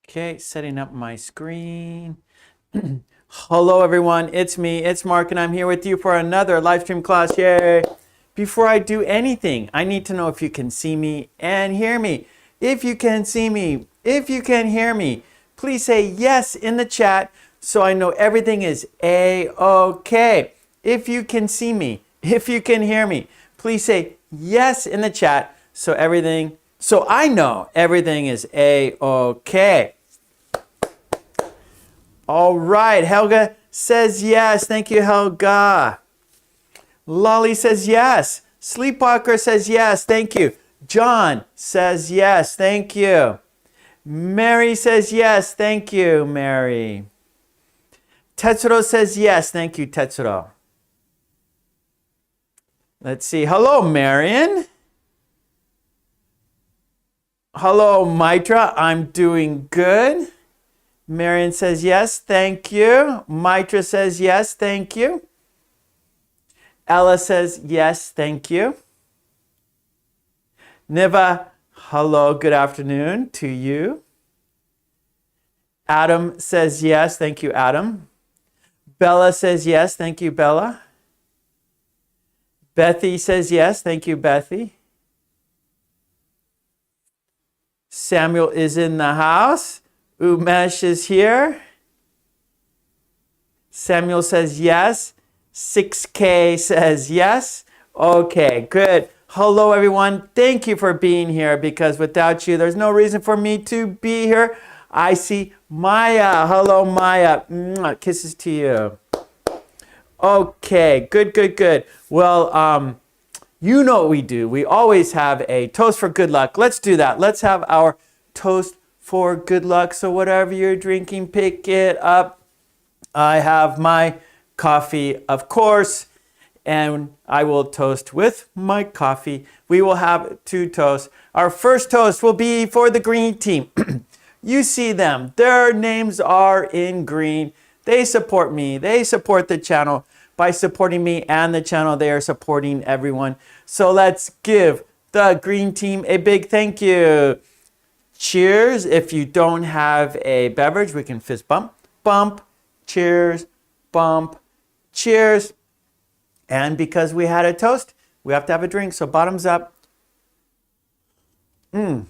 Okay, setting up my screen. Hello everyone, it's me, it's Mark, and I'm here with you for another live stream class. Yay! Before I do anything, I need to know if you can see me and hear me. If you can see me, if you can hear me, please say yes in the chat so I know everything is A-OK. If you can see me, if you can hear me, please say yes in the chat so I know everything is A-OK. All right, Helga says yes. Thank you, Helga. Lolly says yes. Sleepwalker says yes. Thank you. John says yes. Thank you. Mary says yes. Thank you, Mary. Tetsuro says yes. Thank you, Tetsuro. Let's see. Hello, Marion. Hello, Mitra. I'm doing good. Marion says yes, thank you. Mitra says yes, thank you. Ella says yes, thank you. Niva, hello, good afternoon to you. Adam says yes, thank you, Adam. Bella says yes, thank you, Bella. Bethy says yes, thank you, Bethy. Samuel is in the house. Umesh is here. Samuel says yes. 6K says yes. Okay, good. Hello, everyone. Thank you for being here because without you, there's no reason for me to be here. I see Maya. Hello, Maya. Mwah. Kisses to you. Okay, good, good, good. Well, you know what we do. We always have a toast for good luck. Let's do that. Let's have our toast for good luck. So whatever you're drinking, pick it up. I have my coffee, of course, and I will toast with my coffee. We will have 2 toasts. Our first toast will be for the green team. You see them. Their names are in green. They support me. They support the channel. By supporting me and the channel, they are supporting everyone. So let's give the green team a big thank you. Cheers. If you don't have a beverage, we can fist bump, bump, cheers, bump, cheers. And because we had a toast, we have to have a drink. So bottoms up. Our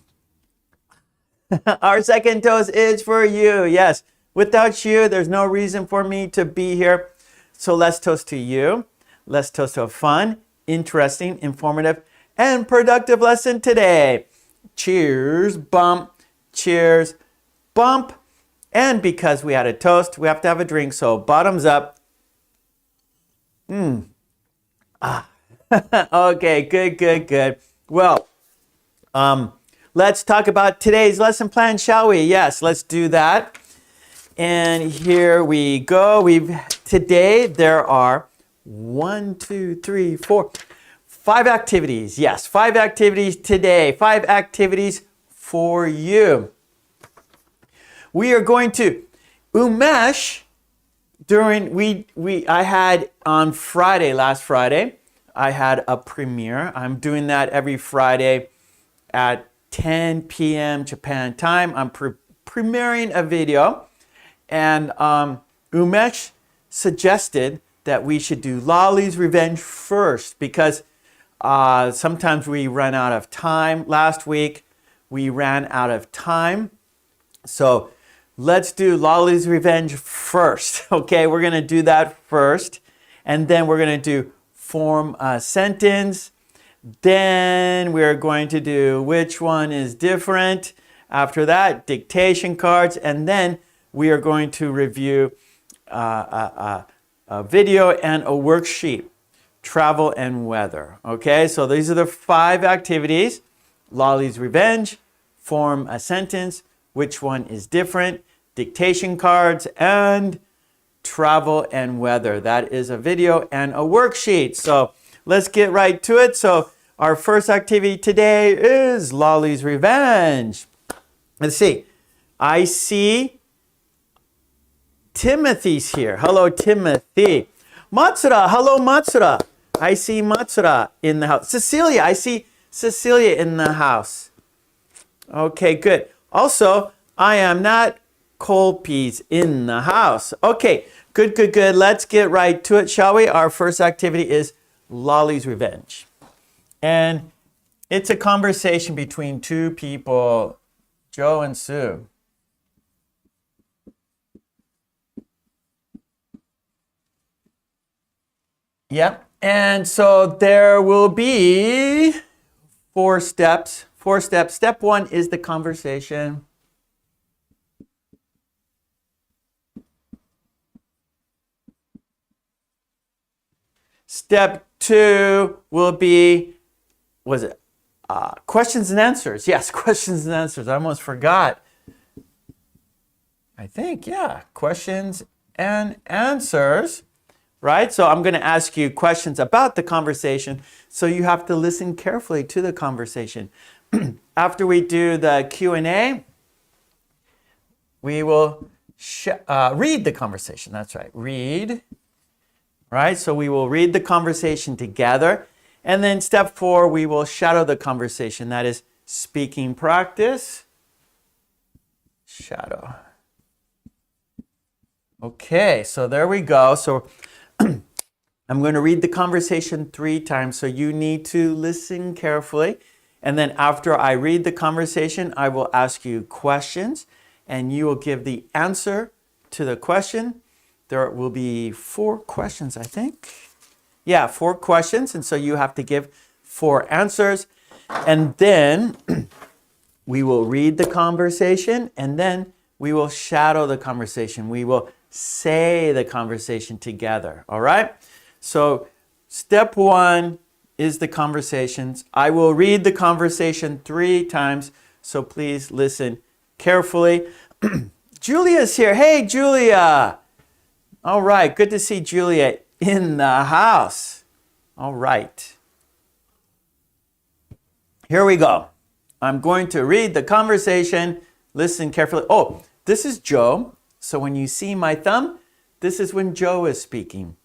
second toast is for you. Yes. Without you, there's no reason for me to be here. So let's toast to you. Let's toast to a fun, interesting, informative, and productive lesson today. Cheers, bump, cheers, bump. And because we had a toast, we have to have a drink. So bottoms up. Okay, good, good, good. Well, let's talk about today's lesson plan, shall we? Yes, let's do that. And here we go. Today there are 5 activities. Yes, 5 activities today. 5 activities for you. We are going to Umesh I had on Friday, last Friday, I had a premiere. I'm doing that every Friday at 10 p.m. Japan time. I'm premiering a video. And Umesh suggested that we should do Lolly's Revenge first because sometimes we run out of time. Last week, we ran out of time. So let's do Lolly's Revenge first. Okay, we're going to do that first. And then we're going to do form a sentence. Then we're going to do which one is different. After that, dictation cards. And then we are going to review a video and a worksheet, travel and weather. Okay, so these are the 5 activities. Lolly's Revenge, form a sentence, which one is different, dictation cards, and travel and weather. That is a video and a worksheet. So let's get right to it. So our first activity today is Lolly's Revenge. Let's see. I see Timothy's here. Hello, Timothy. Matsura. Hello, Matsura. I see Matsura in the house. Cecilia. I see Cecilia in the house. Okay, good. Also, I am not cold peas in the house. Okay, good, good, good. Let's get right to it, shall we? Our first activity is Lolly's Revenge. And it's a conversation between two people, Joe and Sue. Yep. And so there will be 4 steps. 4 steps. Step 1 is the conversation. Step 2 will be, questions and answers. Yes, questions and answers. I almost forgot. I think, yeah, questions and answers. Right? So I'm going to ask you questions about the conversation, so you have to listen carefully to the conversation. After we do the Q&A, we will read the conversation. That's right, read. Right? So we will read the conversation together. And then step 4, we will shadow the conversation. That is speaking practice. Shadow. Okay, so there we go. So I'm going to read the conversation 3 times, so you need to listen carefully. And then after I read the conversation, I will ask you questions, and you will give the answer to the question. There will be 4 questions, I think. Yeah, 4 questions, and so you have to give 4 answers. And then we will read the conversation, and then we will shadow the conversation. We will say the conversation together, all right? So step 1 is the conversations. I will read the conversation 3 times, so please listen carefully. Julia's here. Hey, Julia. All right, good to see Julia in the house. All right. Here we go. I'm going to read the conversation. Listen carefully. Oh, this is Joe. So when you see my thumb, this is when Joe is speaking.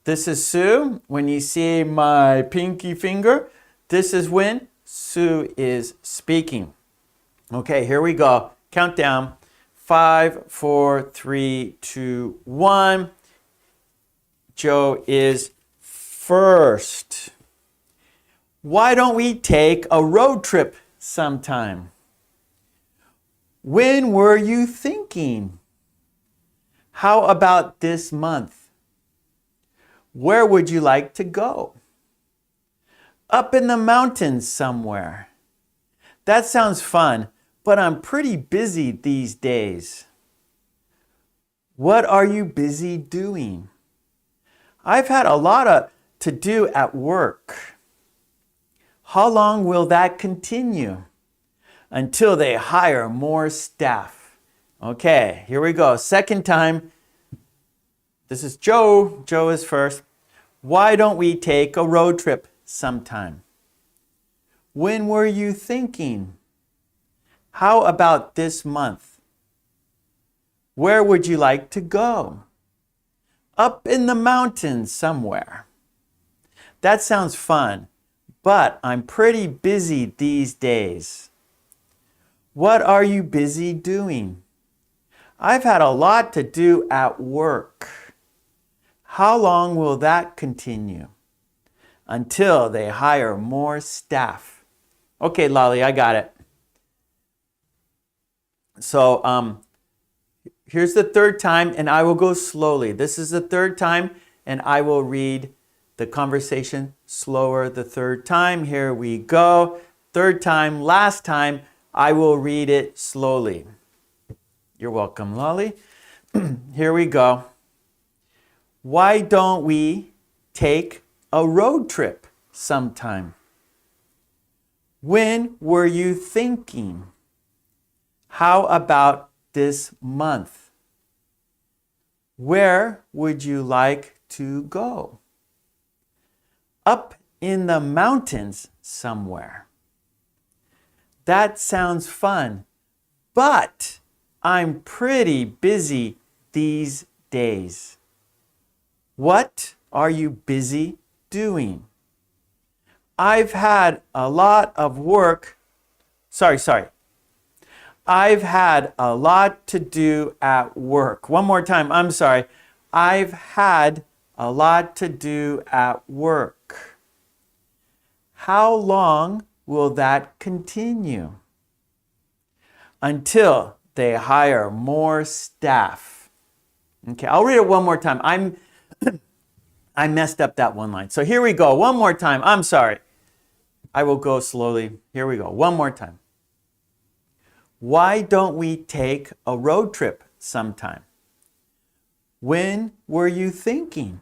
This is Sue. When you see my pinky finger, this is when Sue is speaking. Okay, here we go. Countdown. 5, 4, 3, 2, 1. Joe is first. Why don't we take a road trip sometime? When were you thinking? How about this month? Where would you like to go? Up in the mountains somewhere. That sounds fun, but I'm pretty busy these days. What are you busy doing? I've had a lot to do at work. How long will that continue? Until they hire more staff. Okay, here we go. Second time. This is Joe. Joe is first. Why don't we take a road trip sometime? When were you thinking? How about this month? Where would you like to go? Up in the mountains somewhere. That sounds fun, but I'm pretty busy these days. What are you busy doing? I've had a lot to do at work. How long will that continue? Until they hire more staff. Okay, Lolly, I got it. So here's the 3rd time, and I will go slowly. This is the 3rd time, and I will read the conversation slower the 3rd time. Here we go. 3rd time, last time, I will read it slowly. You're welcome, Lolly. Here we go. Why don't we take a road trip sometime? When were you thinking? How about this month? Where would you like to go? Up in the mountains somewhere. That sounds fun, but I'm pretty busy these days. What are you busy doing? I've had a lot of work. I've had a lot to do at work. One more time. I'm sorry. I've had a lot to do at work. How long will that continue? Until they hire more staff. Okay, I'll read it one more time. I messed up that one line. So here we go. One more time. I'm sorry. I will go slowly. Here we go. One more time. Why don't we take a road trip sometime? When were you thinking?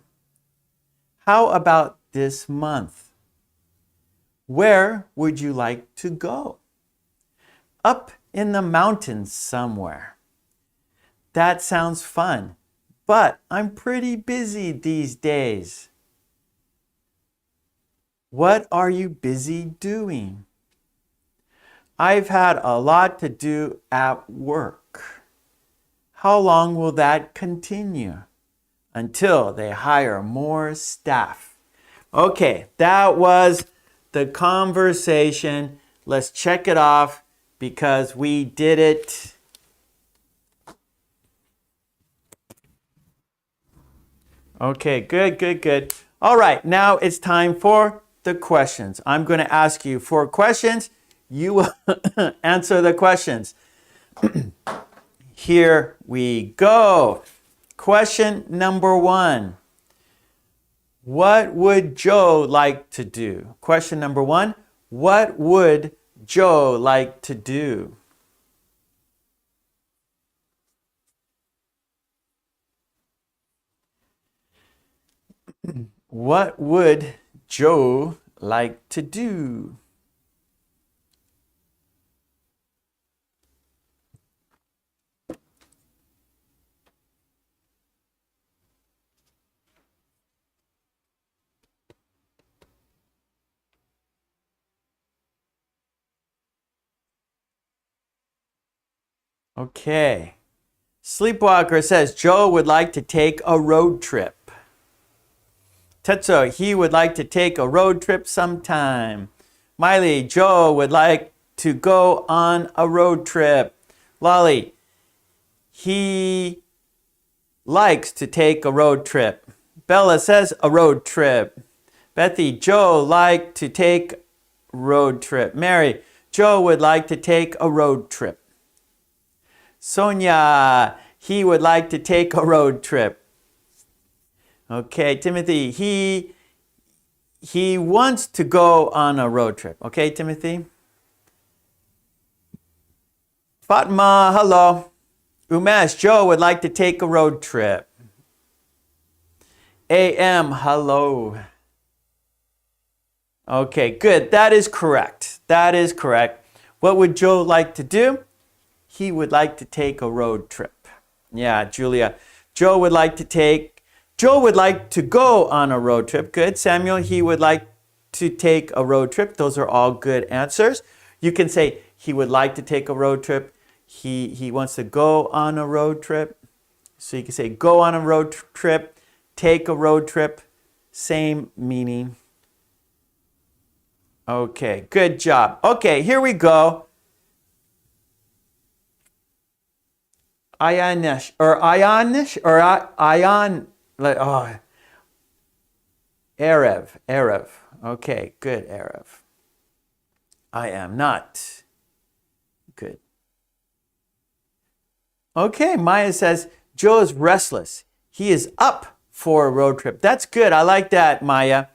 How about this month? Where would you like to go? Up in the mountains somewhere. That sounds fun, but I'm pretty busy these days. What are you busy doing? I've had a lot to do at work. How long will that continue? Until they hire more staff. Okay, that was the conversation. Let's check it off because we did it. Okay, good. All right, now it's time for the questions. I'm going to ask you 4 questions. You will answer the questions. Here we go. Question number 1. What would Joe like to do? Question number 1. What would Joe like to do? What would Joe like to do? Okay. Sleepwalker says Joe would like to take a road trip. Tetsuo, he would like to take a road trip sometime. Miley, Joe would like to go on a road trip. Lolly, he likes to take a road trip. Bella says a road trip. Bethy, Joe like to take road trip. Mary, Joe would like to take a road trip. Sonia, he would like to take a road trip. Okay, Timothy, he wants to go on a road trip. Okay, Timothy? Fatma, hello. Umesh, Joe would like to take a road trip. AM, hello. Okay, good. That is correct. That is correct. What would Joe like to do? He would like to take a road trip. Yeah, Julia. Joe would like to go on a road trip. Good. Samuel, he would like to take a road trip. Those are all good answers. You can say he would like to take a road trip. He wants to go on a road trip. So you can say go on a road trip, take a road trip, same meaning. Okay, good job. Okay, here we go. Ionish or Erev. Okay, good, Erev. I am not. Good. Okay, Maya says, Joe is restless. He is up for a road trip. That's good. I like that, Maya.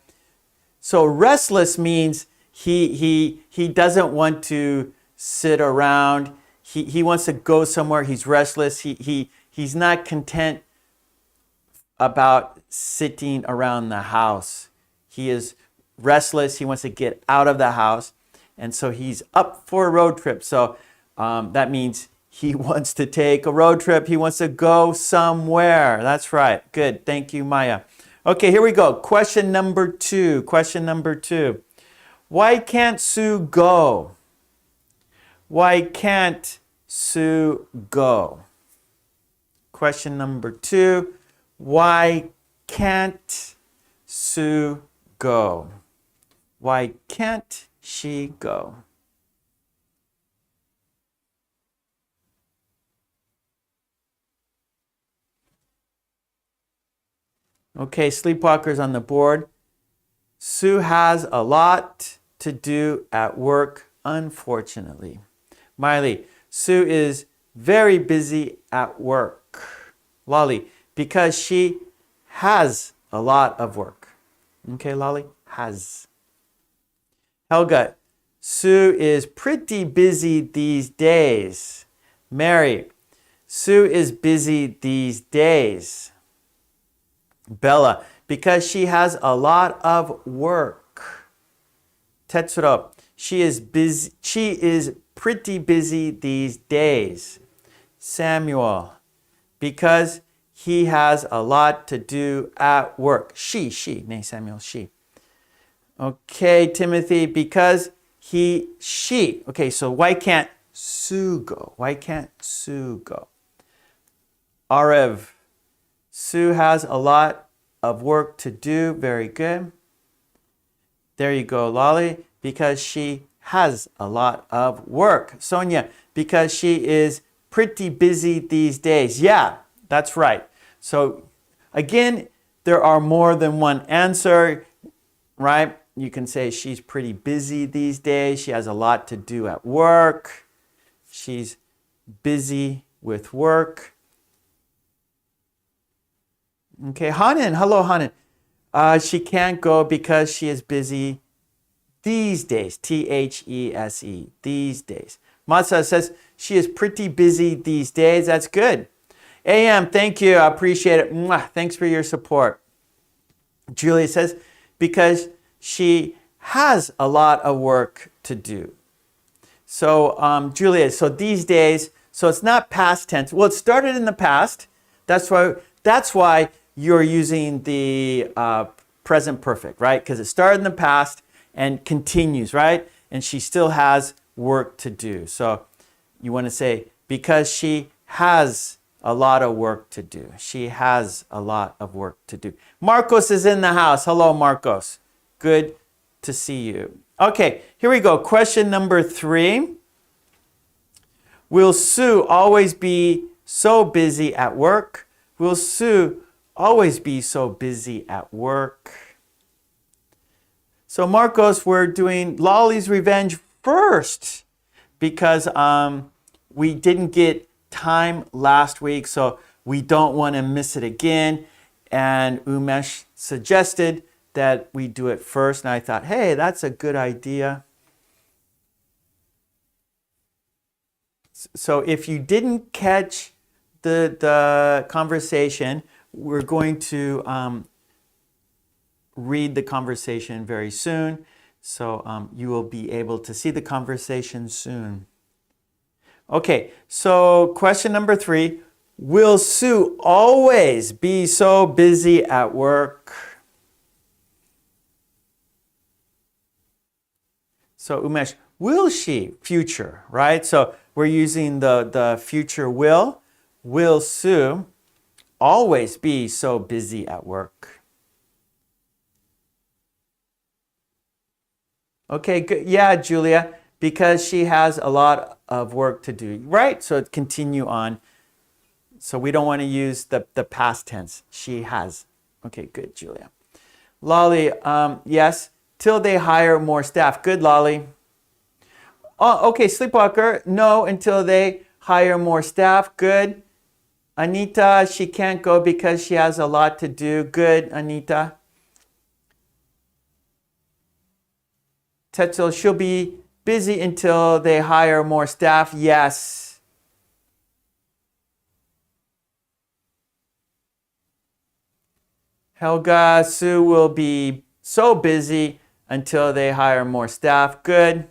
So restless means he doesn't want to sit around. He wants to go somewhere. He's restless. He's not content about sitting around the house. He is restless. He wants to get out of the house. And so he's up for a road trip. So that means he wants to take a road trip. He wants to go somewhere. That's right. Good. Thank you, Maya. Okay, here we go. Question number 2. Question number 2. Why can't Sue go? Why can't Sue go? Question number 2. Why can't Sue go? Why can't she go? Okay, sleepwalkers on the board. Sue has a lot to do at work, unfortunately. Miley, Sue is very busy at work. Lolly, because she has a lot of work. Okay, Lolly, has. Helga, Sue is pretty busy these days. Mary, Sue is busy these days. Bella, because she has a lot of work. Tetsuro, she is pretty busy these days. Samuel, because he has a lot to do at work. She, nay Samuel, she. Okay, Timothy, because she. Okay, so why can't Sue go? Why can't Sue go? Arev, Sue has a lot of work to do. Very good. There you go, Lolly, because she has a lot of work. Sonia, because she is pretty busy these days. Yeah, that's right. So again, there are more than one answer, right? You can say she's pretty busy these days. She has a lot to do at work. She's busy with work. Okay, Hanan, hello Hanan. She can't go because she is busy these days. These, these days. Masa says she is pretty busy these days. That's good. AM, thank you. I appreciate it. Mwah. Thanks for your support. Julia says because she has a lot of work to do. So Julia, so these days, so it's not past tense. Well, it started in the past. That's why you're using the present perfect, right? Because it started in the past and continues, right? And she still has work to do. So you want to say, because she has a lot of work to do. She has a lot of work to do. Marcos is in the house. Hello, Marcos. Good to see you. Okay, here we go. Question number 3. Will Sue always be so busy at work? Will Sue always be so busy at work? So Marcos, we're doing Lolly's Revenge first because we didn't get time last week, so we don't want to miss it again. And Umesh suggested that we do it first, and I thought, hey, that's a good idea. So if you didn't catch the conversation, we're going to read the conversation very soon. So you will be able to see the conversation soon. Okay, so question number 3. Will Sue always be so busy at work? So Umesh, will she? Future, right? So we're using the future will. Will Sue always be so busy at work? Okay, good. Yeah, Julia, because she has a lot of work to do, right? So continue on. So we don't want to use the past tense. She has. Okay, good, Julia. Lolly, yes, till they hire more staff. Good, Lolly. Oh, okay, Sleepwalker, no, until they hire more staff. Good. Anita, she can't go because she has a lot to do. Good, Anita. Tetsuo, she'll be busy until they hire more staff. Yes. Helga, Sue will be so busy until they hire more staff. Good.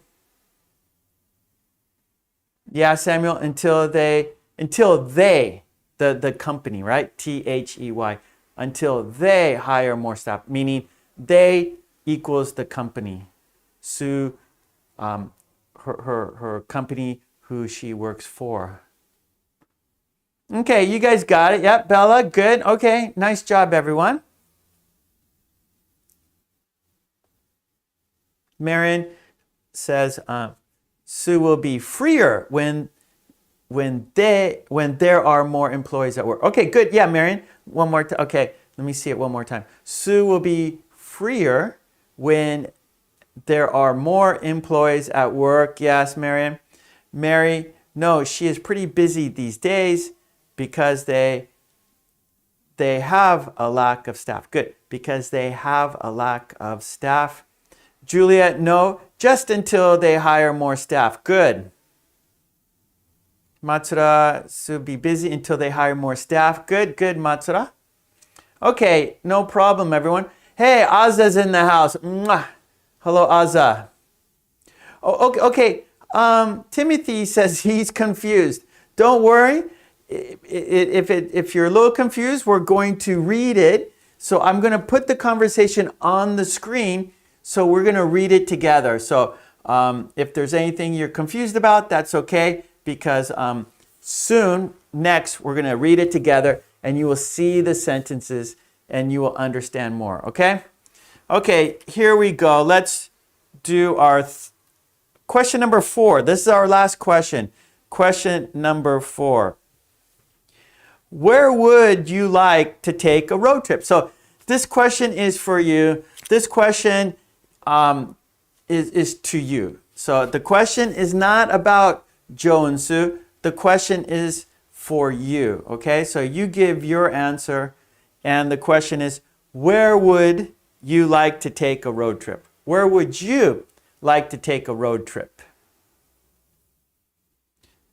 Yeah, Samuel, until they, the company, right? They, until they hire more staff, meaning they equals the company. Sue, her company who she works for. Okay, you guys got it. Yep, Bella, good. Okay, nice job, everyone. Marion says, Sue will be freer when there are more employees at work. Okay, good. Yeah, Marion. One more time. Okay. Let me see it one more time. Sue will be freer when there are more employees at work. Yes, Marian. Mary, no, she is pretty busy these days because they have a lack of staff. Good, because they have a lack of staff. Juliet, no, just until they hire more staff. Good. Matsura, so be busy until they hire more staff. Good, good, Matsura. Okay, no problem, everyone. Hey, Aza's in the house. Mwah. Hello, Aza. Oh, okay. Timothy says he's confused. Don't worry. If you're a little confused, we're going to read it. So I'm going to put the conversation on the screen. So we're going to read it together. So if there's anything you're confused about, that's okay. Because soon, next, we're going to read it together. And you will see the sentences and you will understand more. Okay? Okay, here we go. Let's do our question number 4. This is our last question. Question number 4. Where would you like to take a road trip? So this question is for you. This question is to you. So the question is not about Joe and Sue. The question is for you. Okay, so you give your answer. And the question is, where would you like to take a road trip? Where would you like to take a road trip?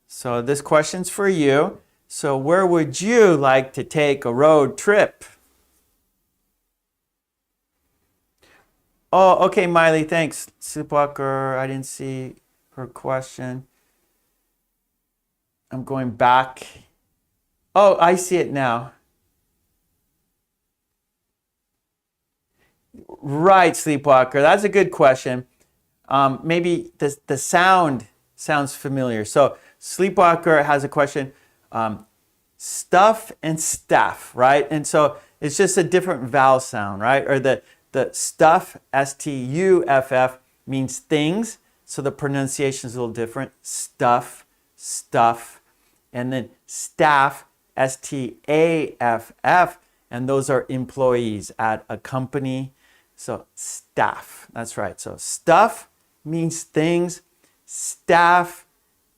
So this question's for you. So where would you like to take a road trip? Oh, okay, Miley, thanks. Sleepwalker, I didn't see her question. I'm going back. Oh, I see it now. Right, Sleepwalker, that's a good question. Maybe the sound sounds familiar. So Sleepwalker has a question. Stuff and staff, right? And so it's just a different vowel sound, right? Or the stuff, S-T-U-F-F, means things. So the pronunciation is a little different. Stuff, stuff. And then staff, S-T-A-F-F. And those are employees at a company. So staff, that's right. So stuff means things. Staff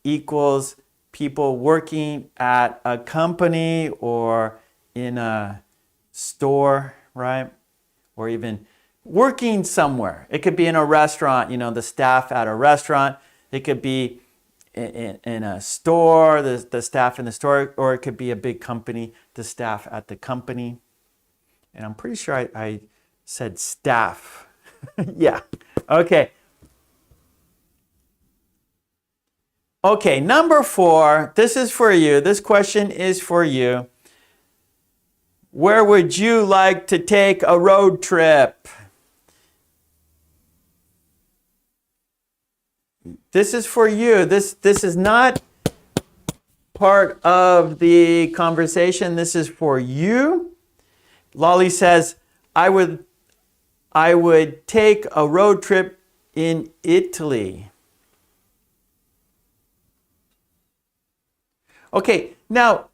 equals people working at a company or in a store, right? Or even working somewhere. It could be in a restaurant, you know, the staff at a restaurant. It could be in a store, the staff in the store, or it could be a big company, the staff at the company. And I'm pretty sure I said staff. Yeah, okay. Okay, number 4, this is for you. This question is for you. Where would you like to take a road trip? This is for you. This is not part of the conversation. This is for you. Lolly says, I would take a road trip in Italy. Okay, now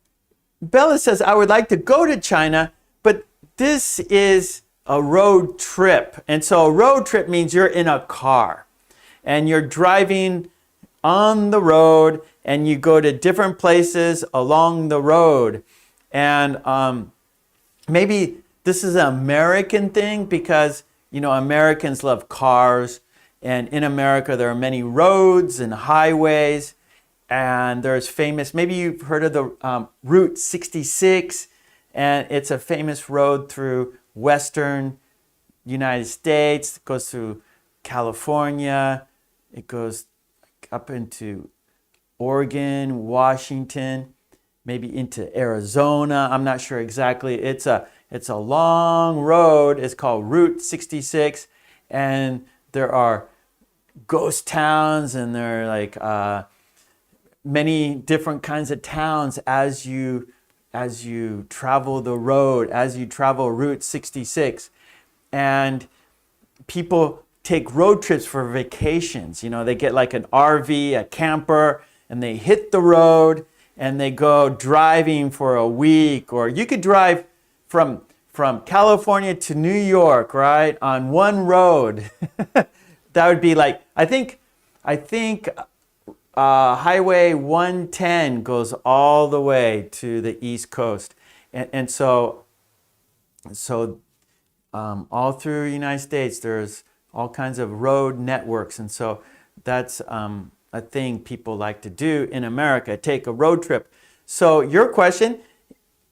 Bella says, I would like to go to China, but this is a road trip. And so a road trip means you're in a car and you're driving on the road and you go to different places along the road. And maybe this is an American thing because, you know, Americans love cars. And in America, there are many roads and highways. And there's famous, maybe you've heard of the Route 66, and it's a famous road through western United States. It goes through California. It goes up into Oregon, Washington, maybe into Arizona. I'm not sure exactly. It's a long road. It's called Route 66, and there are ghost towns, and there are like many different kinds of towns as you travel the road, as you travel Route 66. And people take road trips for vacations. You know, they get like an RV, a camper, and they hit the road and they go driving for a week. Or you could drive from from California to New York, right, on one road. That would be like, I think Highway 110 goes all the way to the East Coast. And so all through the United States, there's all kinds of road networks. And so that's a thing people like to do in America, take a road trip. So your question,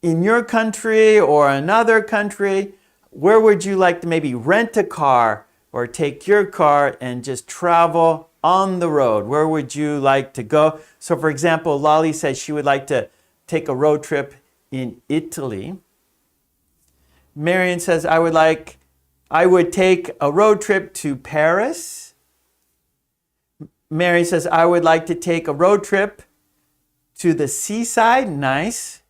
in your country or another country, where would you like to maybe rent a car or take your car and just travel on the road? Where would you like to go? So for example, Lolly says she would like to take a road trip in Italy. Marion says, I would take a road trip to Paris. Mary says, I would like to take a road trip to the seaside. Nice.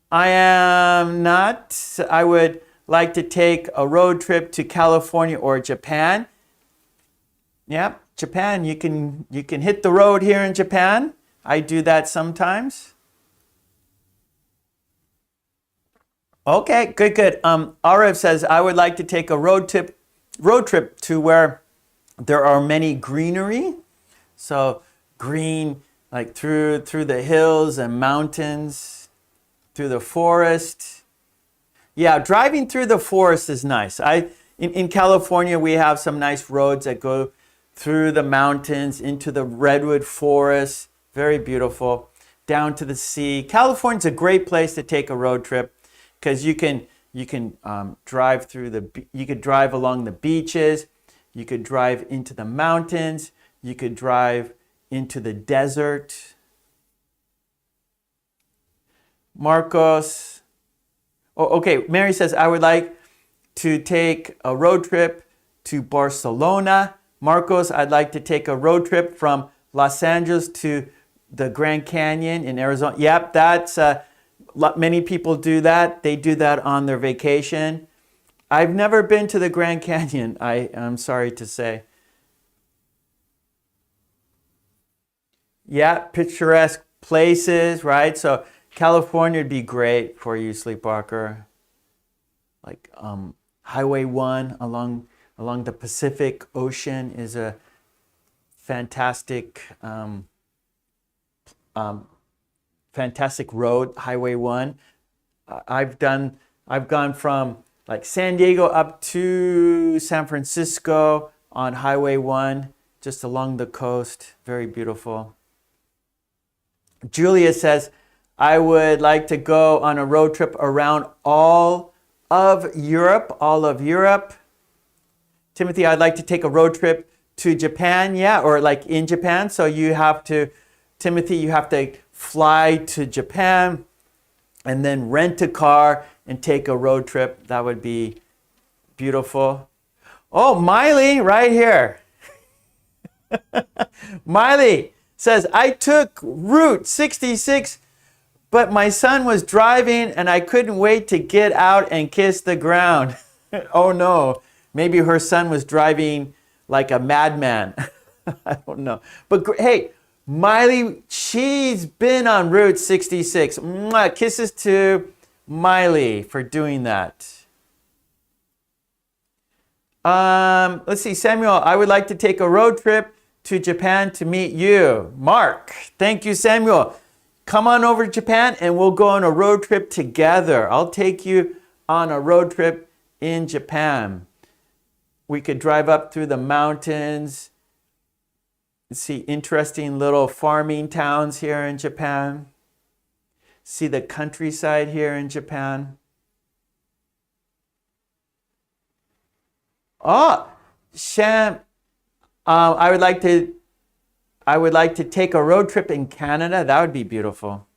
I am not. I would like to take a road trip to California or Japan. Yep, Japan. You can hit the road here in Japan. I do that sometimes. Okay, good. Arif says, I would like to take a road trip to where there are many greenery. So green, like through the hills and mountains, through the forest. Yeah, driving through the forest is nice. In California, we have some nice roads that go through the mountains into the redwood forest. Very beautiful. Down to the sea. California's a great place to take a road trip because you can drive you could drive along the beaches. You could drive into the mountains. You could drive into the desert. Marcos. Oh, okay. Mary says, I would like to take a road trip to Barcelona. Marcos, I'd like to take a road trip from Los Angeles to the Grand Canyon in Arizona. Yep, that's many people do that. They do that on their vacation. I've never been to the Grand Canyon, I'm sorry to say. Yeah, picturesque places, right? So California would be great for you, Sleepwalker. Like Highway 1 along the Pacific Ocean is a fantastic fantastic road, Highway 1. I've gone from like San Diego up to San Francisco on Highway 1, just along the coast. Very beautiful. Julia says, I would like to go on a road trip around all of Europe. Timothy, I'd like to take a road trip to Japan, yeah, or like in Japan. So Timothy, you have to fly to Japan and then rent a car and take a road trip. That would be beautiful. Oh, Miley, right here. Miley says, I took Route 66, but my son was driving and I couldn't wait to get out and kiss the ground. Oh no, maybe her son was driving like a madman. I don't know. But hey, Miley, she's been on Route 66. Mwah, kisses to Miley for doing that. Let's see, Samuel, I would like to take a road trip to Japan to meet you. Mark, thank you, Samuel. Come on over to Japan and we'll go on a road trip together. I'll take you on a road trip in Japan. We could drive up through the mountains, see interesting little farming towns here in Japan. See the countryside here in Japan. Oh, Sham, I would like to take a road trip in Canada. That would be beautiful.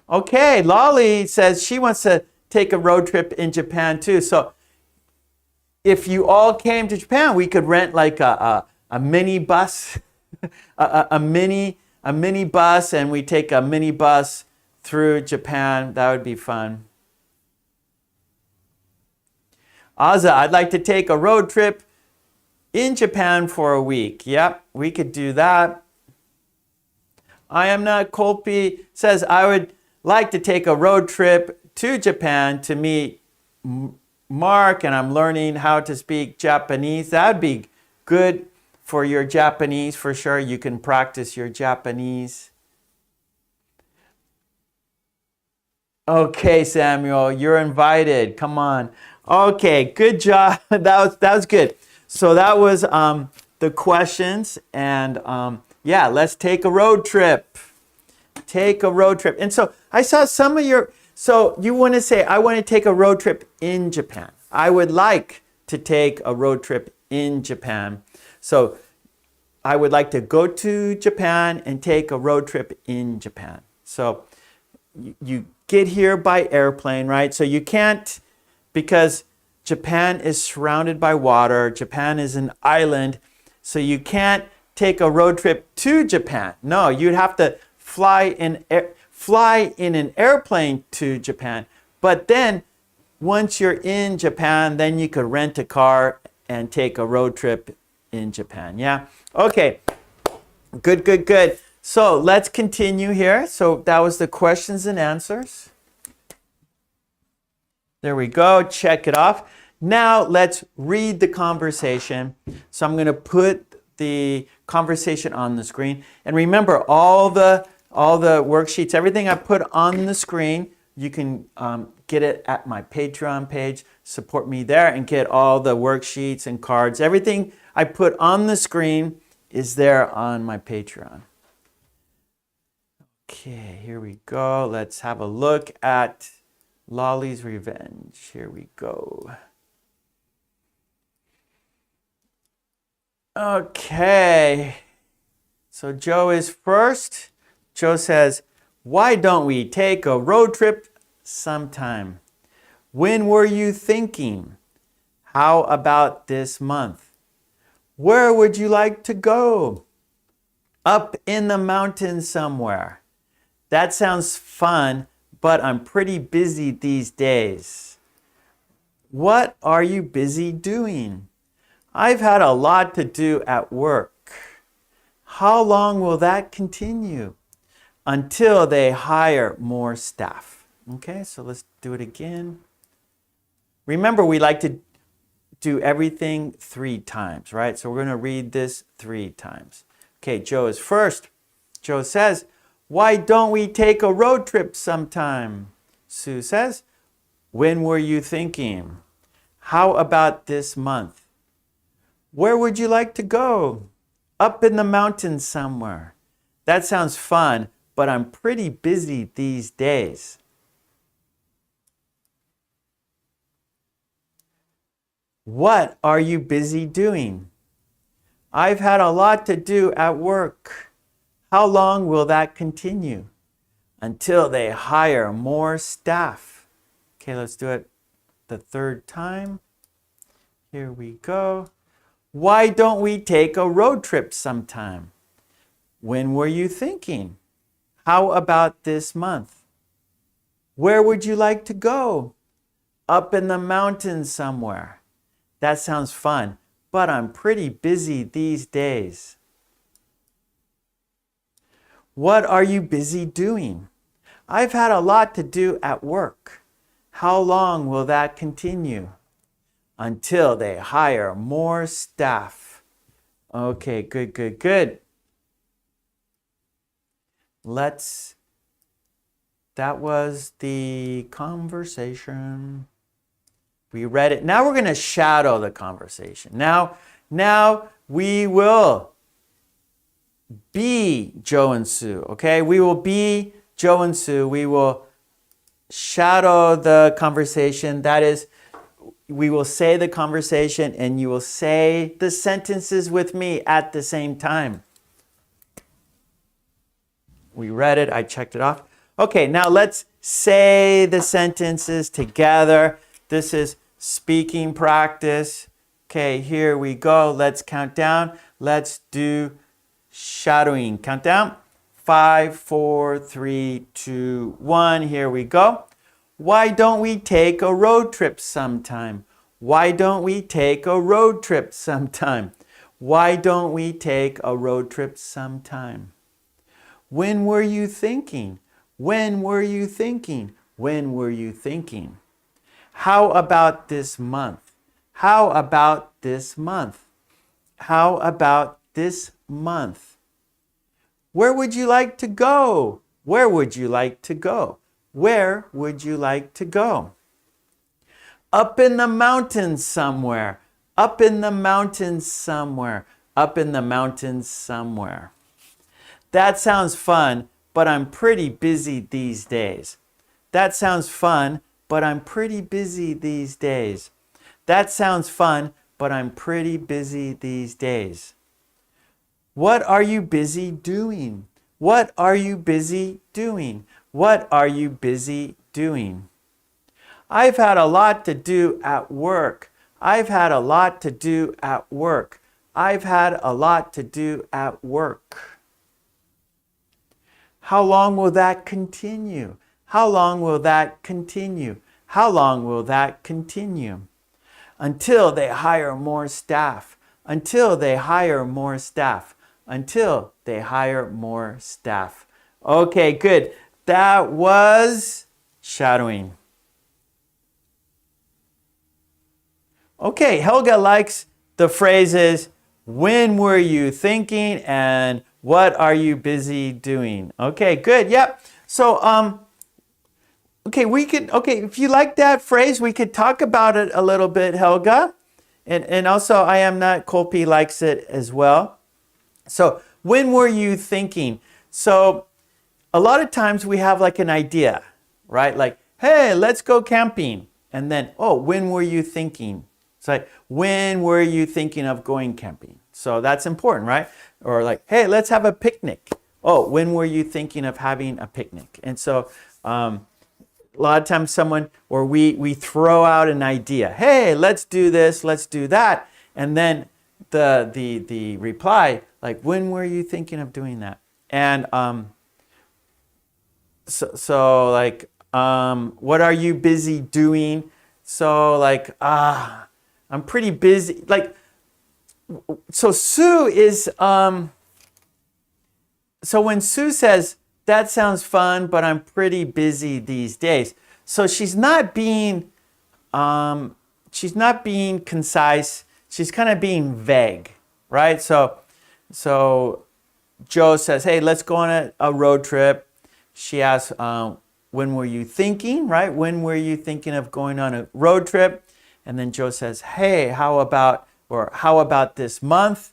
Okay, Lolly says she wants to take a road trip in Japan too. So if you all came to Japan, we could rent like a mini bus, a mini bus, and we take a mini bus through Japan. That would be fun. Aza, I'd like to take a road trip in Japan for a week. Yep, we could do that. I am not Kolpi says I would like to take a road trip to Japan to meet Mark and I'm learning how to speak Japanese. That would be good for your Japanese for sure. You can practice your Japanese. Okay, Samuel, you're invited. Come on. Okay, good job. That was good. So that was the questions, and yeah, let's take a road trip. Take a road trip. And so I saw some of your. So you want to say, I want to take a road trip in Japan. I would like to take a road trip in Japan. So I would like to go to Japan and take a road trip in Japan. So you get here by airplane, right? So you can't, because Japan is surrounded by water. Japan is an island. So you can't take a road trip to Japan. No, you'd have to fly in an airplane to Japan. But then once you're in Japan, then you could rent a car and take a road trip in Japan. Yeah? Okay. Good, good, good. So let's continue here. So that was the questions and answers. There we go. Check it off. Now let's read the conversation. So I'm going to put the conversation on the screen. And remember, all the worksheets, everything I put on the screen, you can get it at my Patreon page. Support me there and get all the worksheets and cards. Everything I put on the screen is there on my Patreon. Okay, here we go. Let's have a look at Lolly's Revenge. Here we go. Okay, so Joe is first. Joe says, why don't we take a road trip sometime? When were you thinking? How about this month? Where would you like to go? Up in the mountains somewhere. That sounds fun, but I'm pretty busy these days. What are you busy doing? I've had a lot to do at work. How long will that continue? Until they hire more staff. Okay, so let's do it again. Remember, we like to do everything 3 times, right? So we're going to read this 3 times. Okay, Joe is first. Joe says, why don't we take a road trip sometime? Sue says, when were you thinking? How about this month? Where would you like to go? Up in the mountains somewhere. That sounds fun, but I'm pretty busy these days. What are you busy doing? I've had a lot to do at work. How long will that continue? Until they hire more staff. Okay, let's do it the 3rd time. Here we go. Why don't we take a road trip sometime? When were you thinking? How about this month? Where would you like to go? Up in the mountains somewhere. That sounds fun, but I'm pretty busy these days. What are you busy doing? I've had a lot to do at work. How long will that continue? Until they hire more staff. Okay, good, good, good. That was the conversation. We read it. Now we're going to shadow the conversation. Now we will be Joe and Sue, okay? We will be Joe and Sue. We will shadow the conversation. That is, we will say the conversation and you will say the sentences with me at the same time. We read it. I checked it off. Okay, now let's say the sentences together. This is speaking practice. Okay, here we go. Let's count down. Let's do shadowing. Count down. 5, 4, 3, 2, 1. Here we go. Why don't we take a road trip sometime? Why don't we take a road trip sometime? Why don't we take a road trip sometime? When were you thinking? When were you thinking? When were you thinking? How about this month? How about this month? How about this month? Where would you like to go? Where would you like to go? Where would you like to go? Up in the mountains somewhere. Up in the mountains somewhere. Up in the mountains somewhere. That sounds fun, but I'm pretty busy these days. That sounds fun, but I'm pretty busy these days. That sounds fun, but I'm pretty busy these days. What are you busy doing? What are you busy doing? What are you busy doing? I've had a lot to do at work. I've had a lot to do at work. I've had a lot to do at work. How long will that continue? How long will that continue? How long will that continue? Until they hire more staff. Until they hire more staff. Until they hire more staff. Okay, good. That was shadowing. Okay, Helga likes the phrases, when were you thinking and what are you busy doing? Okay, good. Yep. So, if you like that phrase, we could talk about it a little bit, Helga. And also, I am not Kolpi likes it as well. So, when were you thinking? So, a lot of times we have like an idea, right? Like, hey, let's go camping. And then, oh, when were you thinking? It's like, when were you thinking of going camping? So that's important, right? Or like, hey, let's have a picnic. Oh, when were you thinking of having a picnic? And so a lot of times we throw out an idea. Hey, let's do this, let's do that. And then the reply, like, when were you thinking of doing that? And what are you busy doing? So like, I'm pretty busy. Like, so Sue is, so when Sue says, that sounds fun, but I'm pretty busy these days. So she's not being concise. She's kind of being vague, right? So Joe says, hey, let's go on a road trip. She asks, when were you thinking, right? When were you thinking of going on a road trip? And then Joe says, hey, how about this month?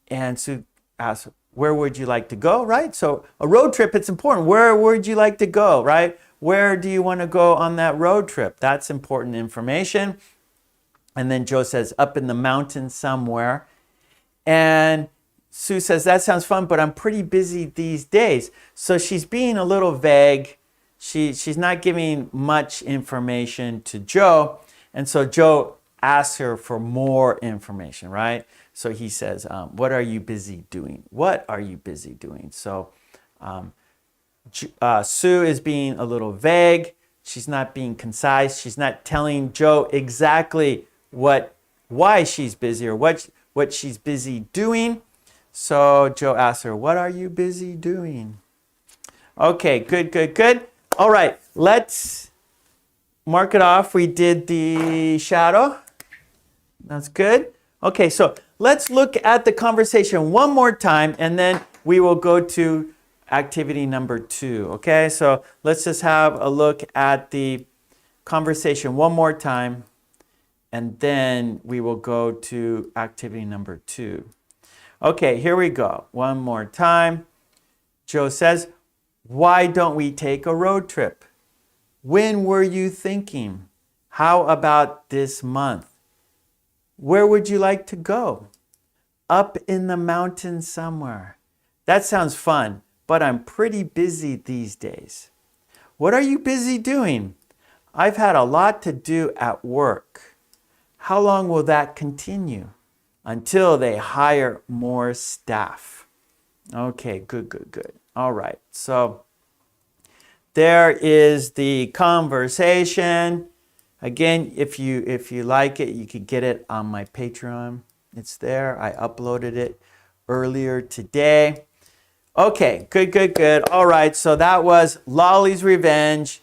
And Sue asks, where would you like to go, right? So a road trip, it's important. Where would you like to go, right? Where do you want to go on that road trip? That's important information. And then Joe says, up in the mountains somewhere. And Sue says, that sounds fun, but I'm pretty busy these days. So she's being a little vague. She's not giving much information to Joe. And so Joe asks her for more information, right? So he says, what are you busy doing? What are you busy doing? So Sue is being a little vague. She's not being concise. She's not telling Joe exactly why she's busy or what she's busy doing. So Joe asks her, what are you busy doing? Okay, good. All right, let's mark it off. We did the shadow. That's good. Okay, so let's look at the conversation one more time, and then we will go to activity number 2. Okay, so let's just have a look at the conversation one more time, and then we will go to activity number 2. Okay, here we go. One more time. Joe says, why don't we take a road trip? When were you thinking? How about this month? Where would you like to go? Up in the mountains somewhere. That sounds fun, but I'm pretty busy these days. What are you busy doing? I've had a lot to do at work. How long will that continue? Until they hire more staff. Okay, good. All right, so there is the conversation. Again, if you like it, you could get it on my Patreon. It's there. I uploaded it earlier today. Okay, good. All right, so that was Lolly's Revenge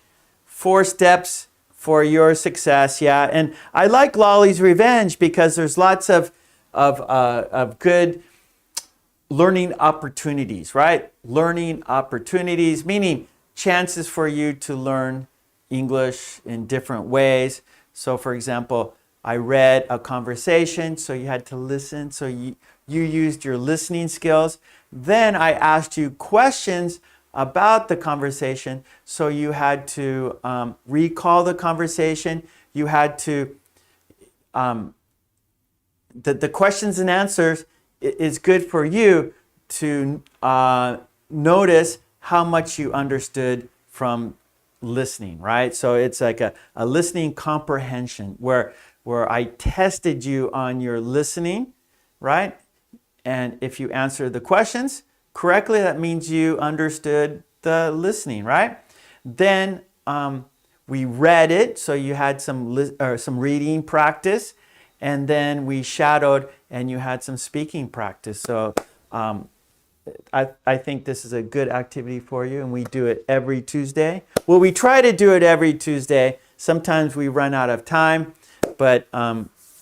4 steps for your success. Yeah, and I like Lolly's Revenge because there's lots of good learning opportunities, right? Learning opportunities, meaning chances for you to learn English in different ways. So for example, I read a conversation, so you had to listen, so you used your listening skills. Then I asked you questions about the conversation, so you had to recall the conversation. You had to, the questions and answers is good for you to notice how much you understood from listening, right? So it's like a listening comprehension where I tested you on your listening, right? And if you answer the questions correctly, that means you understood the listening, right? Then we read it, so you had some reading practice, and then we shadowed and you had some speaking practice. So I think this is a good activity for you, and we do it every Tuesday. Well, we try to do it every Tuesday. Sometimes we run out of time, but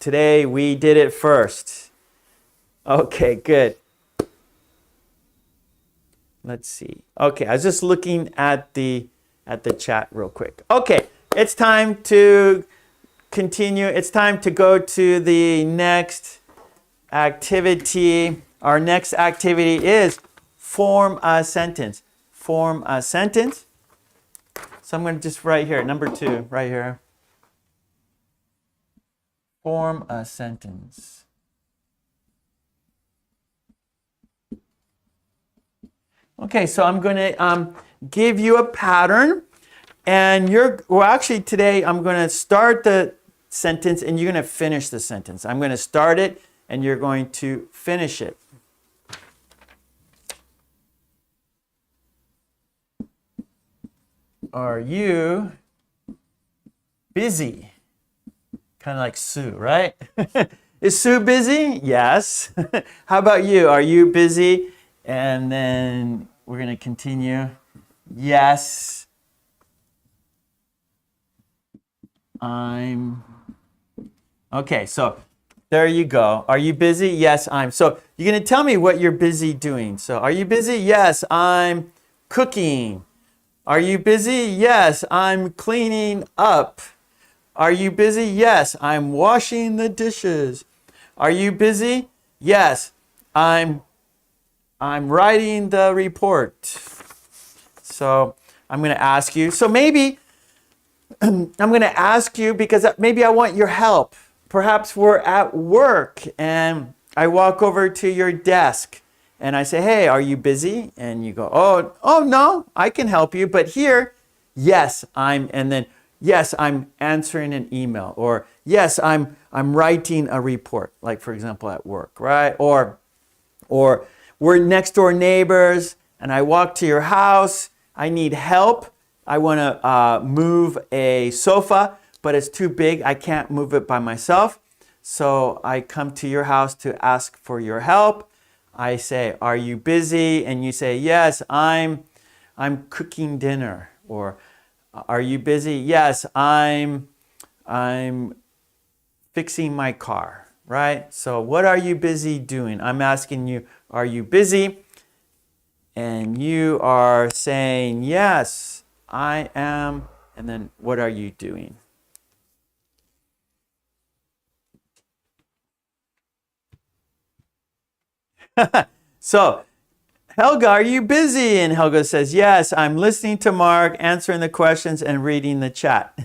today we did it first. Okay, good. Let's see. Okay, I was just looking at the chat real quick. Okay, it's time to continue. It's time to go to the next activity. Our next activity is form a sentence. Form a sentence. So I'm going to just write here, number 2, right here. Form a sentence. Okay, so I'm going to give you a pattern, and actually today I'm going to start the sentence and you're going to finish the sentence. I'm going to start it and you're going to finish it. Are you busy? Kind of like Sue, right? Is Sue busy? Yes. How about you? Are you busy? And then we're going to continue. Yes, I'm. Okay, so there you go. Are you busy? Yes, I'm. So you're going to tell me what you're busy doing. So are you busy? Yes, I'm cooking. Are you busy? Yes, I'm cleaning up. Are you busy? Yes, I'm washing the dishes. Are you busy? Yes, I'm writing the report. So I'm going to ask you. So maybe I'm going to ask you because maybe I want your help. Perhaps we're at work and I walk over to your desk and I say, hey, are you busy? And you go, oh no, I can help you. But here, yes, and then yes, I'm answering an email, or yes, I'm writing a report, like for example at work, right? Or we're next door neighbors and I walk to your house. I need help. I want to move a sofa, but it's too big. I can't move it by myself. So I come to your house to ask for your help. I say, are you busy? And you say, yes, I'm cooking dinner. Or are you busy? Yes, I'm fixing my car, right? So what are you busy doing? I'm asking you, are you busy? And you are saying, yes, I am. And then what are you doing? So, Helga, are you busy? And Helga says, yes, I'm listening to Mark, answering the questions, and reading the chat.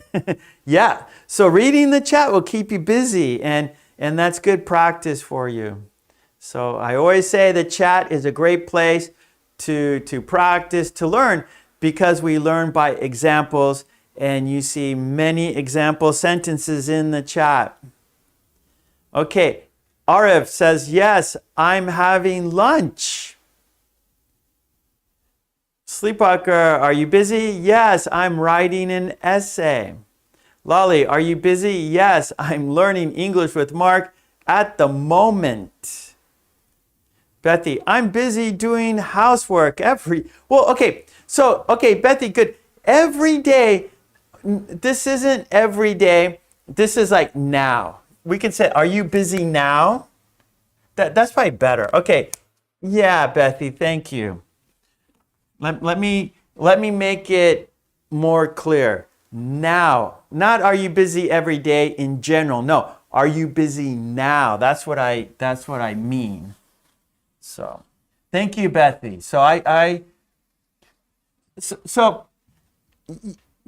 Yeah, so reading the chat will keep you busy, and that's good practice for you. So I always say the chat is a great place to practice, to learn, because we learn by examples, and you see many example sentences in the chat. Okay, Arif says, yes, I'm having lunch. Sleepwalker, are you busy? Yes, I'm writing an essay. Lolly, are you busy? Yes, I'm learning English with Mark at the moment. Bethy, I'm busy doing housework Bethy, good. Every day, this isn't every day. This is like now. We can say, are you busy now? That's probably better. Okay. Yeah, Bethy, thank you. Let me make it more clear. Now, not are you busy every day in general. No, are you busy now? That's what I mean. So, thank you, Bethy. So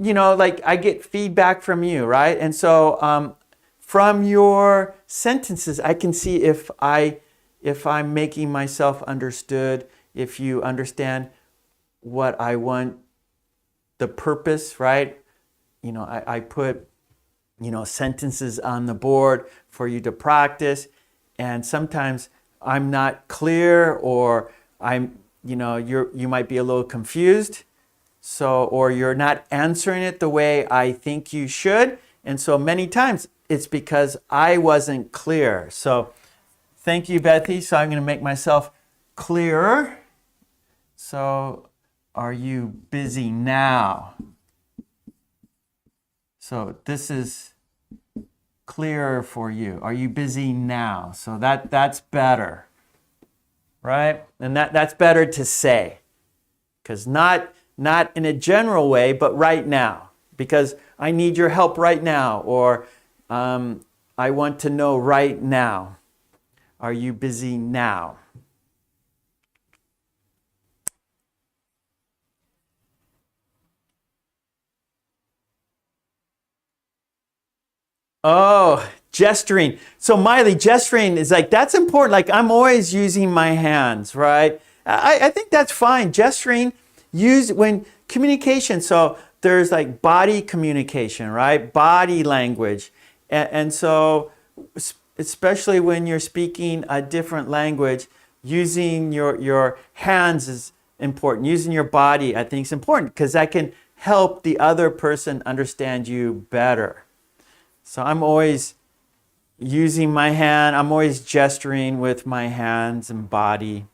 you know, like I get feedback from you, right? And so from your sentences, I can see if I'm making myself understood, if you understand what I want, the purpose, right? You know, I put, you know, sentences on the board for you to practice. And sometimes I'm not clear, or you know, you might be a little confused. So, or you're not answering it the way I think you should. And so many times it's because I wasn't clear. So thank you, Bethy. So I'm going to make myself clearer. So, are you busy now? So this is clearer for you. Are you busy now? So that's better, right? And that's better to say, because not in a general way, but right now, because I need your help right now, or I want to know right now. Are you busy now? Oh, gesturing. So Miley, gesturing is like, that's important. Like I'm always using my hands, right? I think that's fine. Gesturing, use when communication. So there's like body communication, right? Body language. And so especially when you're speaking a different language, using your hands is important. Using your body, I think, is important because that can help the other person understand you better. So I'm always using my hand. I'm always gesturing with my hands and body.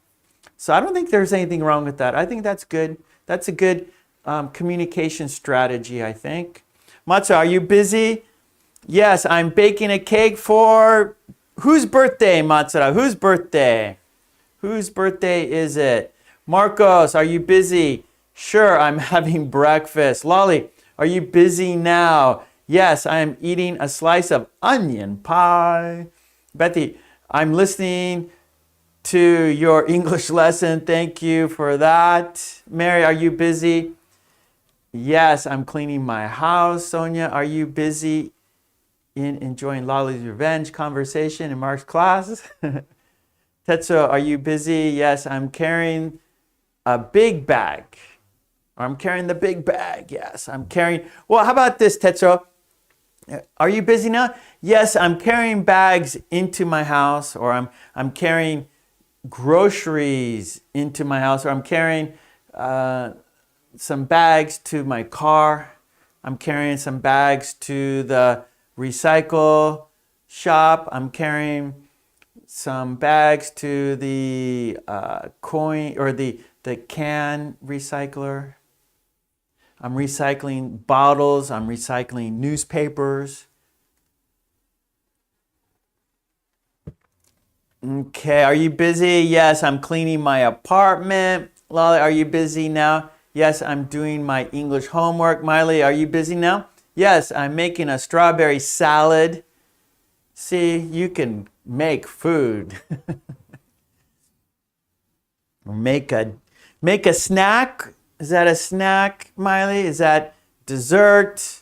So I don't think there's anything wrong with that. I think that's good. That's a good communication strategy, I think. Matsu, are you busy? Yes, I'm baking a cake for whose birthday, Matsura? Whose birthday? Whose birthday is it? Marcos, are you busy? Sure, I'm having breakfast. Lolly, are you busy now? Yes, I am eating a slice of onion pie. Betty, I'm listening to your English lesson. Thank you for that. Mary, are you busy? Yes, I'm cleaning my house. Sonia, are you busy in enjoying Lolly's revenge conversation in Mark's class? Tetsuo, are you busy? Yes, I'm carrying a big bag. I'm carrying the big bag. Yes, I'm carrying. Well, how about this, Tetsuo? Are you busy now? Yes, I'm carrying bags into my house, or I'm carrying groceries into my house, or I'm carrying some bags to my car. I'm carrying some bags to the recycle shop. I'm carrying some bags to the coin or the can recycler. I'm recycling bottles. I'm recycling newspapers. Okay, are you busy? Yes, I'm cleaning my apartment. Lolly, are you busy now? Yes, I'm doing my English homework. Miley, are you busy now? Yes, I'm making a strawberry salad. See, you can make food. Make a snack. Is that a snack, Miley? Is that dessert?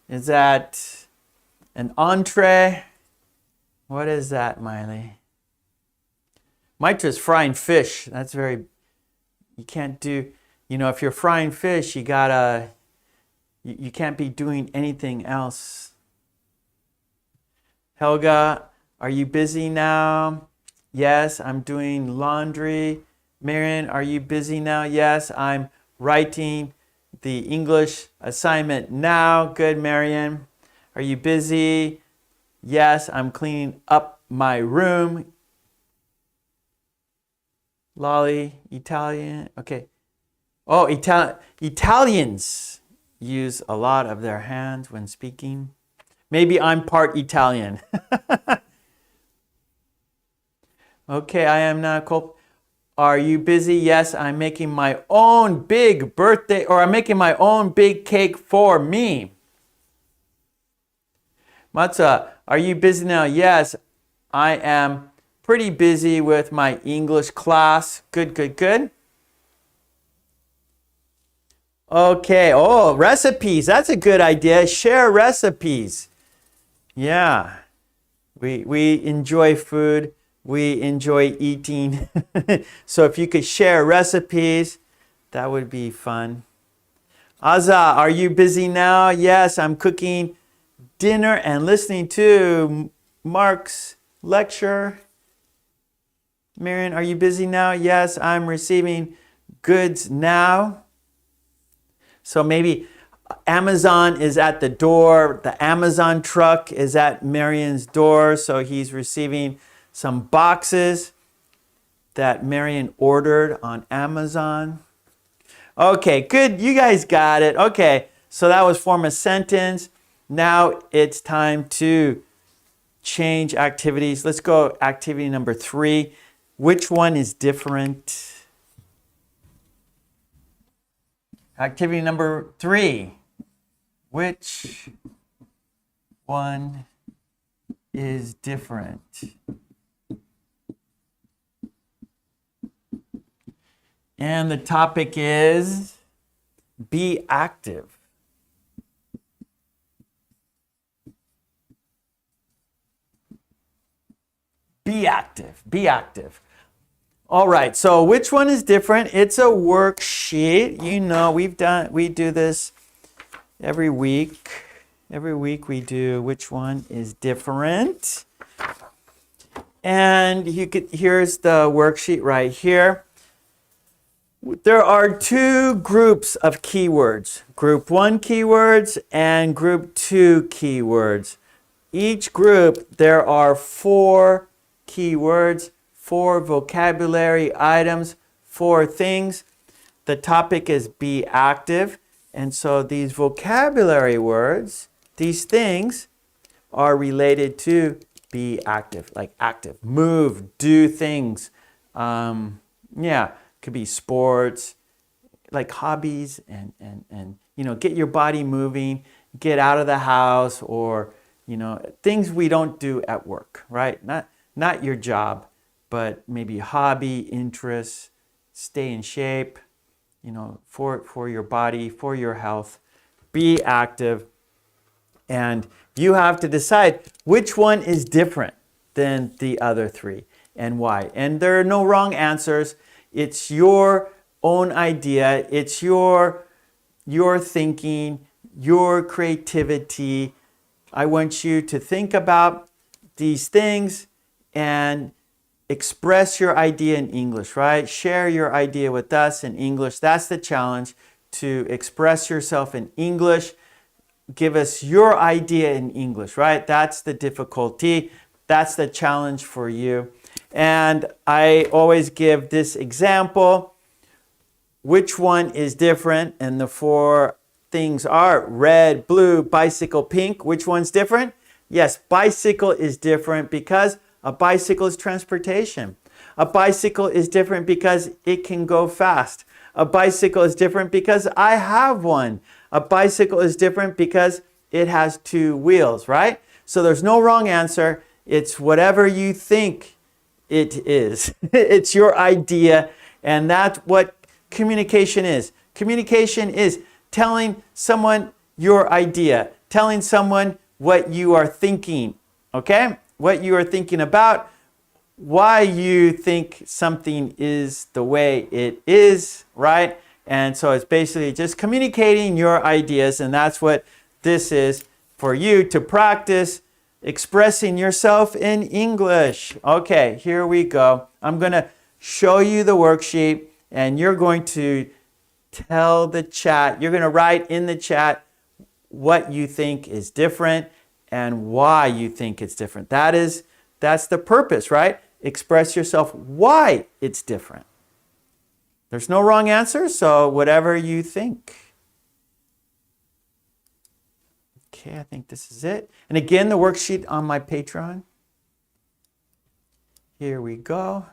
Is that an entree? What is that, Miley? Maitra's frying fish. That's very, you can't do, if you're frying fish, you can't be doing anything else. Helga, are you busy now? Yes, I'm doing laundry. Marion, are you busy now? Yes, I'm writing the English assignment now. Good, Marion. Are you busy? Yes, I'm cleaning up my room. Lolly, Italian. Okay. Oh, Italians. use a lot of their hands when speaking. Maybe I'm part Italian. Okay, I am not cold. Are you busy? Yes, I'm making my own big birthday, or I'm making my own big cake for me. Matza, are you busy now? Yes, I am pretty busy with my English class. Good, good, good. Okay, oh, recipes. That's a good idea. Share recipes. Yeah, we enjoy food. We enjoy eating. So if you could share recipes, that would be fun. Aza, are you busy now? Yes, I'm cooking dinner and listening to Mark's lecture. Marion, are you busy now? Yes, I'm receiving goods now. So maybe Amazon is at the door. The Amazon truck is at Marion's door. So he's receiving some boxes that Marion ordered on Amazon. Okay, good. You guys got it. Okay, so that was form a sentence. Now it's time to change activities. Let's go activity number 3. Which one is different? Activity number 3. Which one is different? And the topic is be active. Be active. Be active. All right, so which one is different? It's a worksheet. You know, we do this every week. Every week we do which one is different. And here's the worksheet right here. There are 2 groups of keywords. Group 1 keywords and group 2 keywords. Each group, there are 4 keywords, 4 vocabulary items, 4 things. The topic is be active. And so these vocabulary words, these things are related to be active, like active, move, do things. Could be sports, like hobbies and get your body moving, get out of the house, or, things we don't do at work, right? Not your job, but maybe hobby, interests, stay in shape, for your body, for your health. Be active. And you have to decide which one is different than the other 3 and why. And there are no wrong answers. It's your own idea. It's your thinking, your creativity. I want you to think about these things and express your idea in English, right? Share your idea with us in English. That's the challenge, to express yourself in English. Give us your idea in English, right? That's the difficulty. That's the challenge for you. And I always give this example. Which one is different? And the 4 things are red, blue, bicycle, pink. Which one's different? Yes, bicycle is different because a bicycle is transportation. A bicycle is different because it can go fast. A bicycle is different because I have one. A bicycle is different because it has 2 wheels, right? So there's no wrong answer. It's whatever you think it is. It's your idea, and that's what communication is. Communication is telling someone your idea, telling someone what you are thinking, okay? What you are thinking about, why you think something is the way it is, right? And so it's basically just communicating your ideas, and that's what this is for you to practice expressing yourself in English. Okay, here we go. I'm going to show you the worksheet, and you're going to tell the chat, you're going to write in the chat what you think is different and why you think it's different. That's the purpose, right? Express yourself why it's different. There's no wrong answer, so whatever you think. Okay, I think this is it. And again, the worksheet on my Patreon. Here we go.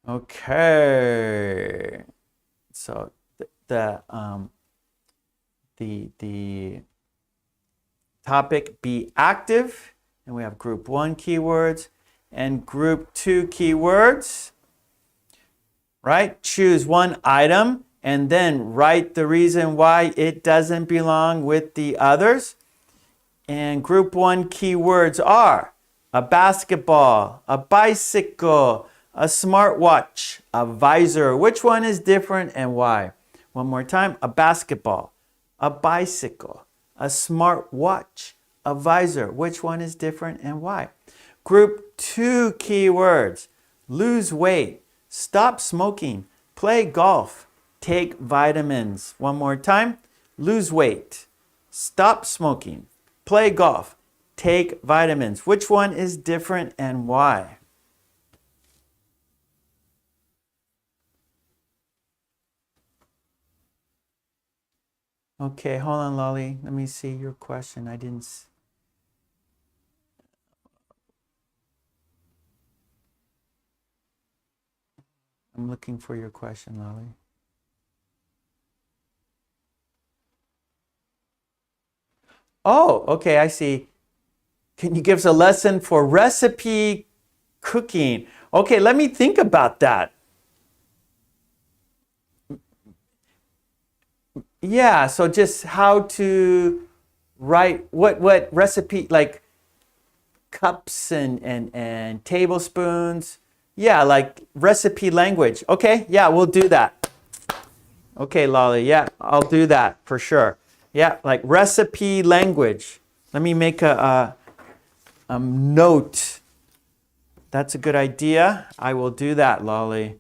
Okay. So the topic, be active, and we have group 1 keywords and group 2 keywords. Right? Choose one item and then write the reason why it doesn't belong with the others. And group 1 keywords are a basketball, a bicycle, a smartwatch, a visor. Which one is different and why? One more time. A basketball, a bicycle, a smartwatch, a visor. Which one is different and why? Group 2 keywords. Lose weight, stop smoking, play golf, take vitamins. One more time. Lose weight, stop smoking, play golf, take vitamins. Which one is different and why? Okay, hold on, Lolly. Let me see your question. I didn't. I'm looking for your question, Lolly. Oh, okay, I see. Can you give us a lesson for recipe cooking? Okay, let me think about that. Yeah, so just how to write what recipe, like cups and tablespoons. Yeah, like recipe language. Okay, yeah, we'll do that. Okay, Lolly, yeah, I'll do that for sure. Yeah, like recipe language. Let me make a note. That's a good idea. I will do that, Lolly.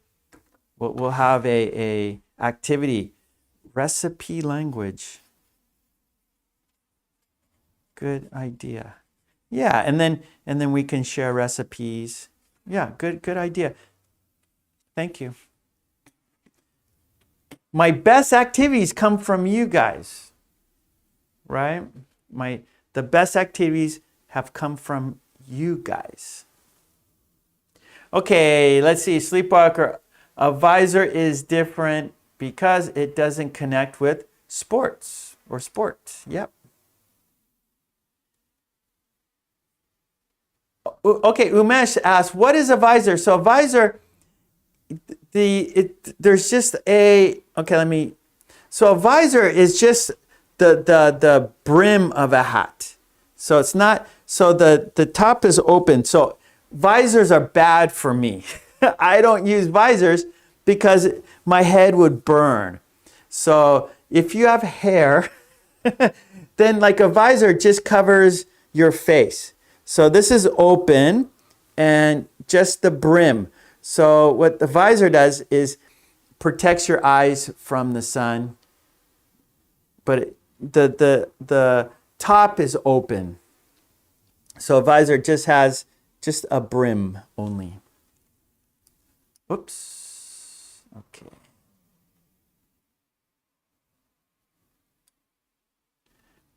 We'll have a activity. Recipe language. Good idea. Yeah, and then we can share recipes. Yeah, good idea. Thank you. My best activities come from you guys. Right? The best activities have come from you guys. Okay, let's see. Sleepwalker. A visor is different because it doesn't connect with sports or sport. Yep. Okay, Umesh asks, what is a visor? So a visor, there's just so a visor is just the brim of a hat. So it's not, so the top is open. So visors are bad for me. I don't use visors because my head would burn. So if you have hair, then like a visor just covers your face. So this is open and just the brim. So what the visor does is protects your eyes from the sun, but the top is open. So a visor just has just a brim only. Whoops. Okay.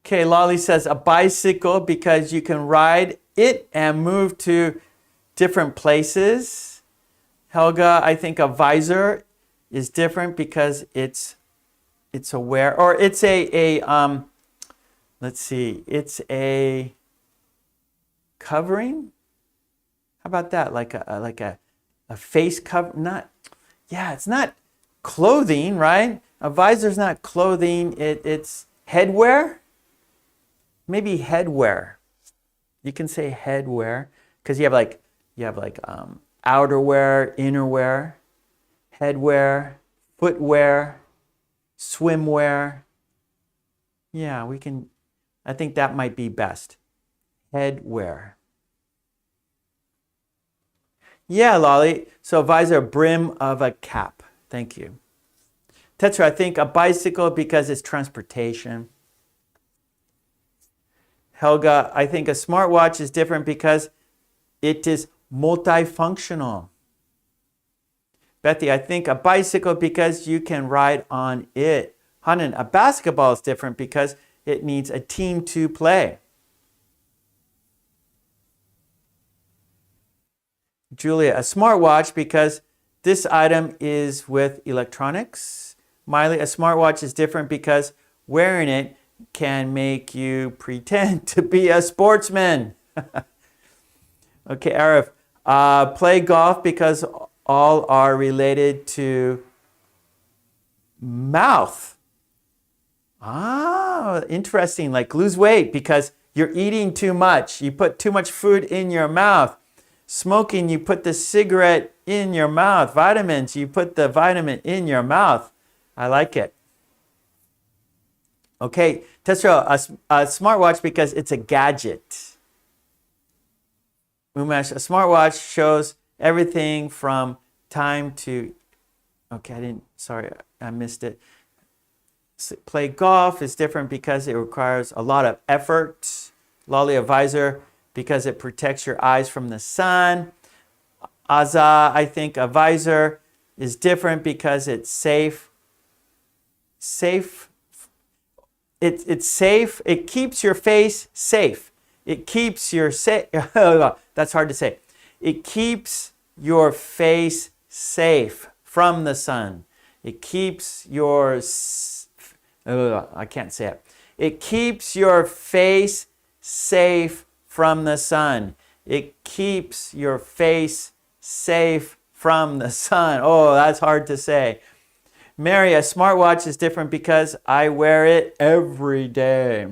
Okay, Lolly says a bicycle because you can ride it and move to different places. Helga, I think a visor is different because it's a wear, or it's let's see, it's a covering. How about that? Like a face cover? It's not clothing, right? A visor's not clothing. It's headwear. Maybe headwear. You can say headwear because you have outerwear, innerwear, headwear, footwear, swimwear. Yeah, we can. I think that might be best. Headwear. Yeah, Lolly. So visor, brim of a cap. Thank you. Tetra, I think a bicycle because it's transportation. Helga, I think a smartwatch is different because it is multifunctional. Bethy, I think a bicycle because you can ride on it. Hanan, a basketball is different because it needs a team to play. Julia, a smartwatch because this item is with electronics. Miley, a smartwatch is different because wearing it can make you pretend to be a sportsman. Okay, Arif, play golf because all are related to mouth. Ah, interesting. Like lose weight because you're eating too much. You put too much food in your mouth. Smoking, you put the cigarette in your mouth. Vitamins, you put the vitamin in your mouth. I like it. Okay, Tesra, a smartwatch because it's a gadget. Umesh, a smartwatch shows everything from time to... Okay, sorry, I missed it. Play golf is different because it requires a lot of effort. Lolly, a visor because it protects your eyes from the sun. Aza, I think a visor is different because it's safe. It's safe. It keeps your face safe. It keeps your that's hard to say. It keeps your face safe from the sun. It keeps your I can't say it. It keeps your face safe from the sun. It keeps your face safe from the sun. Oh, that's hard to say. Mary, a smartwatch is different because I wear it every day.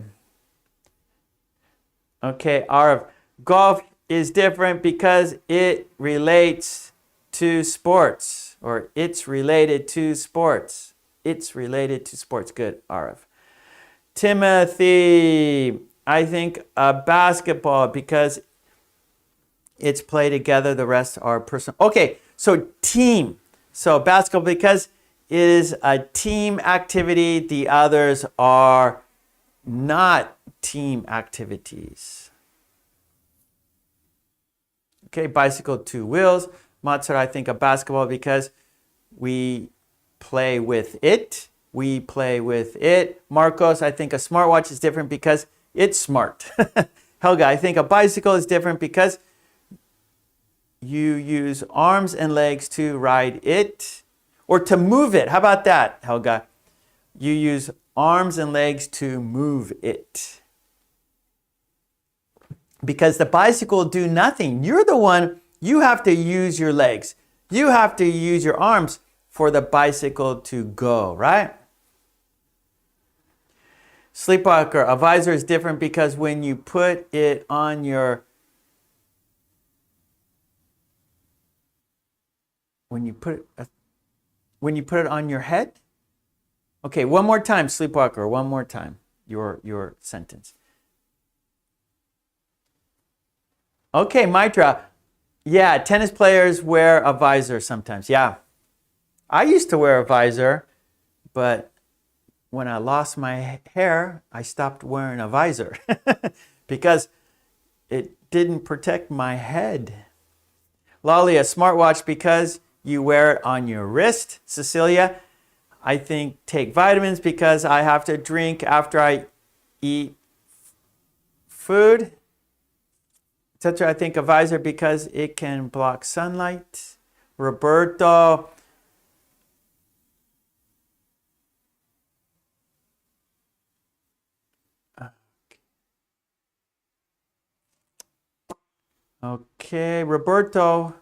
Okay, Arv, golf is different because it relates to sports, or it's related to sports. It's related to sports. Good, Arv. Timothy, I think a basketball because it's play together. The rest are personal. Okay, so team. So basketball because it is a team activity. The others are not team activities. Okay, bicycle, 2 wheels. Matsura, I think a basketball because we play with it. We play with it. Marcos, I think a smartwatch is different because it's smart. Helga, I think a bicycle is different because you use arms and legs to ride it or to move it. How about that, Helga? You use arms and legs to move it. Because the bicycle will do nothing. You're the one, you have to use your legs. You have to use your arms for the bicycle to go, right? Sleepwalker, a visor is different because when you put it on your when you put it on your head. Okay, one more time, Sleepwalker, one more time. Your sentence. Okay, Maitra. Yeah, tennis players wear a visor sometimes. Yeah. I used to wear a visor, but when I lost my hair, I stopped wearing a visor because it didn't protect my head. Lolly, a smartwatch because you wear it on your wrist. Cecilia, I think take vitamins because I have to drink after I eat food. Tetra, I think a visor because it can block sunlight. Roberto, okay, Roberto,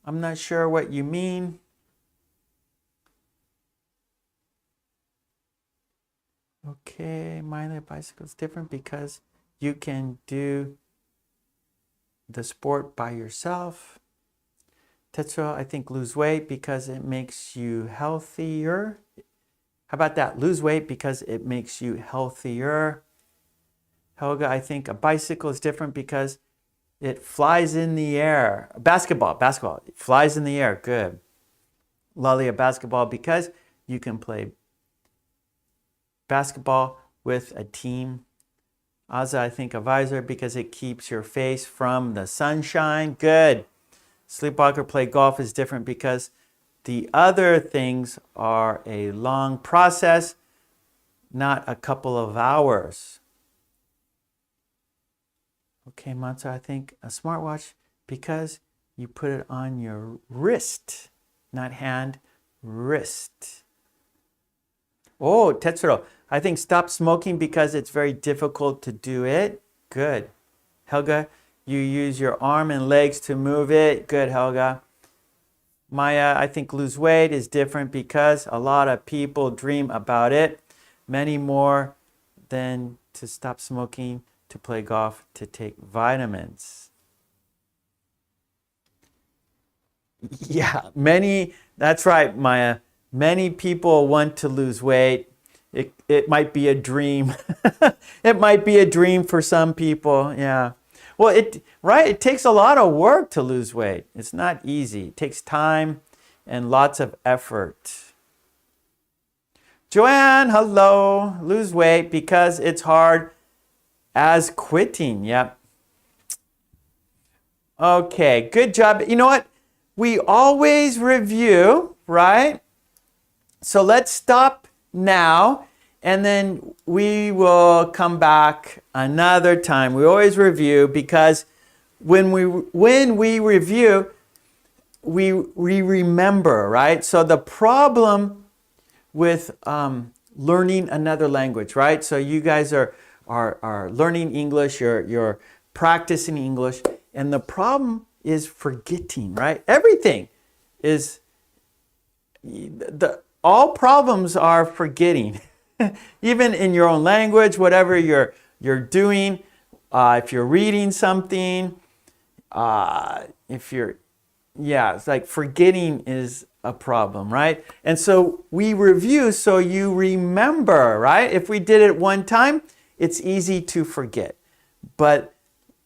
I'm not sure what you mean. Okay, minor bicycle is different because you can do the sport by yourself. Tetsuo, I think lose weight because it makes you healthier. How about that? Lose weight because it makes you healthier. Helga, I think a bicycle is different because it flies in the air. Basketball, it flies in the air. Good. Lolly, a basketball because you can play basketball with a team. Aza, I think a visor because it keeps your face from the sunshine. Good. Sleepwalker, play golf is different because The other things are a long process, not a couple of hours. Okay, Mansa, I think a smartwatch because you put it on your wrist, not hand, wrist. Oh, Tetsuro, I think stop smoking because it's very difficult to do it. Good. Helga, you use your arm and legs to move it. Good, Helga. Maya, I think lose weight is different because a lot of people dream about it. Many more than to stop smoking, to play golf, to take vitamins. Yeah, that's right, Maya. Many people want to lose weight. It might be a dream. It might be a dream for some people, yeah. Well, it takes a lot of work to lose weight. It's not easy. It takes time and lots of effort. Joanne, hello. Lose weight because it's hard as quitting. Yep. Okay, good job. You know what? We always review, right? So let's stop now and then we will come back another time. We always review because when we review, we remember, right? So the problem with learning another language, right? So you guys are learning English, you're practicing English, and the problem is forgetting, right? Everything is all problems are forgetting. Even in your own language, whatever you're doing, if you're reading something, it's like forgetting is a problem, right? And so we review so you remember, right? If we did it one time, it's easy to forget. But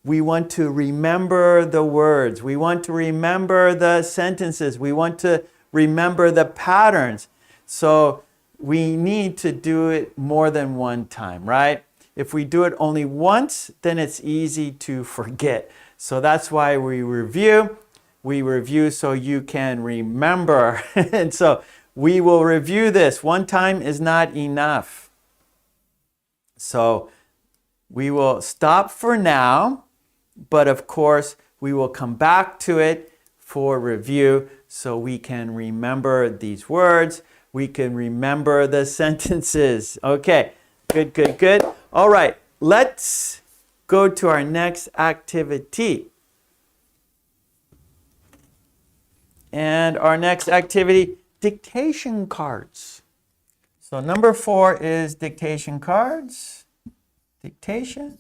we want to remember the words. We want to remember the sentences. We want to remember the patterns. So we need to do it more than one time, right? If we do it only once, then it's easy to forget. So that's why we review. We review so you can remember. And so we will review this. One time is not enough. So we will stop for now, but of course we will come back to it for review so we can remember these words. We can remember the sentences. Okay, good, good, good. All right, let's go to our next activity. And our next activity, dictation cards. So number 4 is dictation cards. Dictation.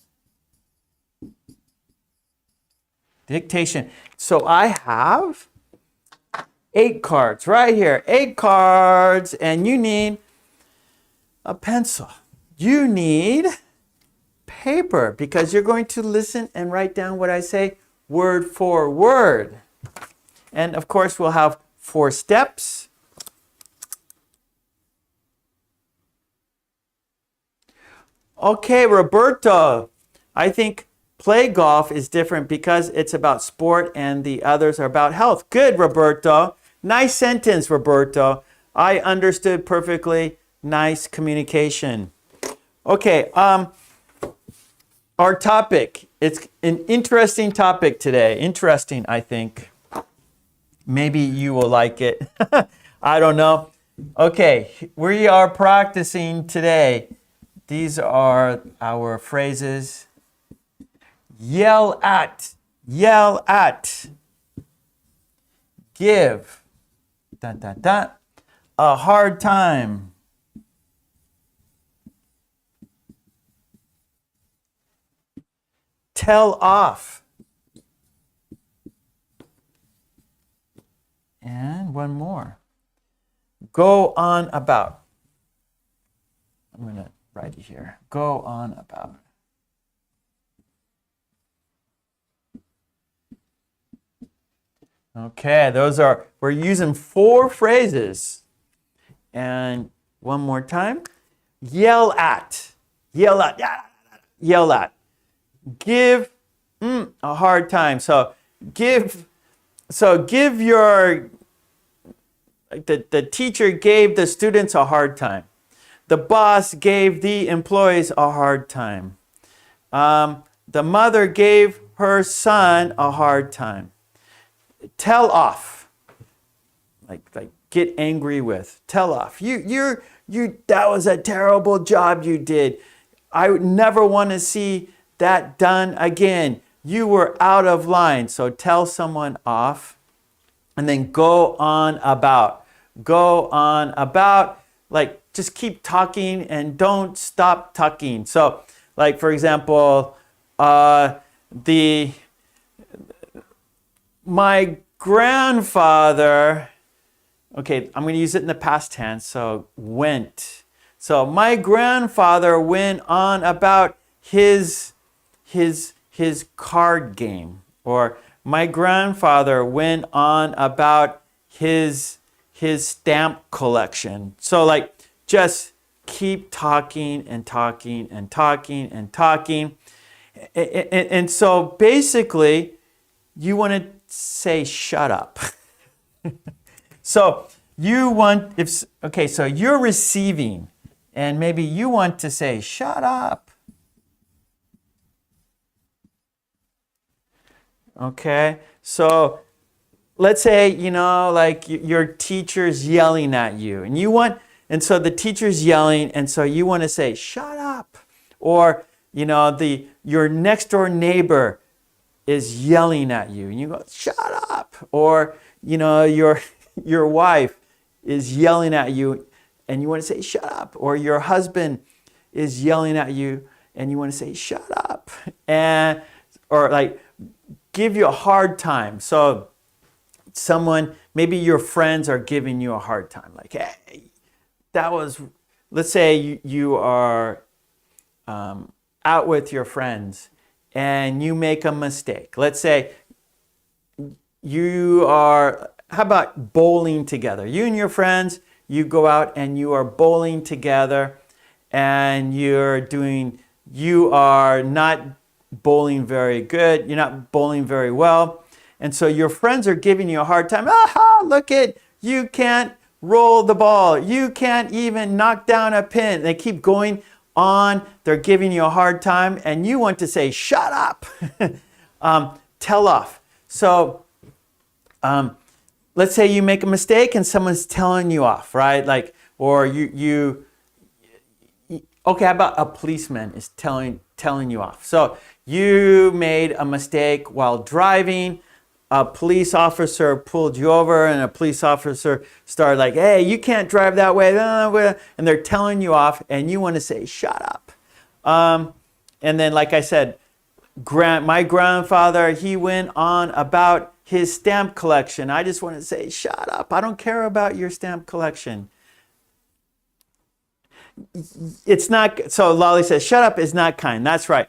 Dictation. So I have 8 cards right here. 8 cards, and you need a pencil. You need paper because you're going to listen and write down what I say word for word. And of course, we'll have 4 steps. Okay, Roberto, I think play golf is different because it's about sport and the others are about health. Good, Roberto. Nice sentence, Roberto. I understood perfectly. Nice communication. Okay, our topic. It's an interesting topic today. Interesting, I think. Maybe you will like it. I don't know. Okay, we are practicing today. These are our phrases. Yell at, yell at. Give, a hard time. Tell off. And one more. Go on about. I'm going to write it here. Go on about. Okay, we're using 4 phrases. And one more time. Yell at. Yell at. Yell at. Give a hard time. So give your Like the teacher gave the students a hard time. The boss gave the employees a hard time. The mother gave her son a hard time. Tell off. Like get angry with. Tell off. You that was a terrible job you did. I would never want to see that done again. You were out of line. So tell someone off. And then go on about. Go on about. Like just keep talking and don't stop talking. So like for example, my grandfather, okay, I'm going to use it in the past tense, so went. So my grandfather went on about his card game, or my grandfather went on about his stamp collection. So like just keep talking and talking and talking and talking. And so basically you want to say shut up. So you want, so you're receiving and maybe you want to say shut up. Okay, so let's say, like your teacher's yelling at you and so the teacher's yelling and so you want to say shut up. Or, your next door neighbor is yelling at you and you go shut up. Or, your wife is yelling at you and you want to say shut up. Or your husband is yelling at you and you want to say shut up. Or like give you a hard time. So maybe your friends are giving you a hard time. Like, hey, let's say you are out with your friends and you make a mistake. Let's say how about bowling together? You and your friends, you go out and you are bowling together and you are not bowling very good. You're not bowling very well. And so your friends are giving you a hard time. Aha, look you can't roll the ball. You can't even knock down a pin. They keep going on. They're giving you a hard time and you want to say, shut up. Tell off. So let's say you make a mistake and someone's telling you off, right? Like, or okay, how about a policeman is telling you off. So you made a mistake while driving. A police officer pulled you over and a police officer started like, hey, you can't drive that way. And they're telling you off and you want to say, shut up. And then, like I said, my grandfather, he went on about his stamp collection. I just want to say, shut up. I don't care about your stamp collection. It's not, so Lolly says, shut up is not kind. That's right.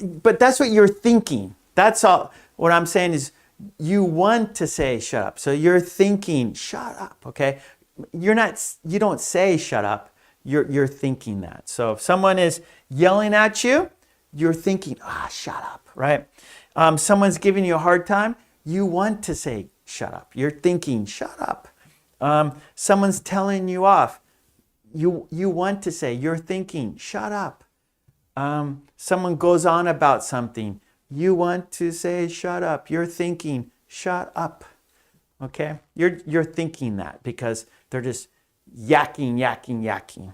But that's what you're thinking. That's all. What I'm saying is you want to say shut up. So you're thinking, shut up, okay? You don't say shut up. You're thinking that. So if someone is yelling at you, you're thinking, shut up, right? Someone's giving you a hard time, you want to say shut up. You're thinking, shut up. Someone's telling you off. You want to say, you're thinking, shut up. Someone goes on about something. You want to say, shut up. You're thinking, shut up. Okay? You're thinking that because they're just yakking.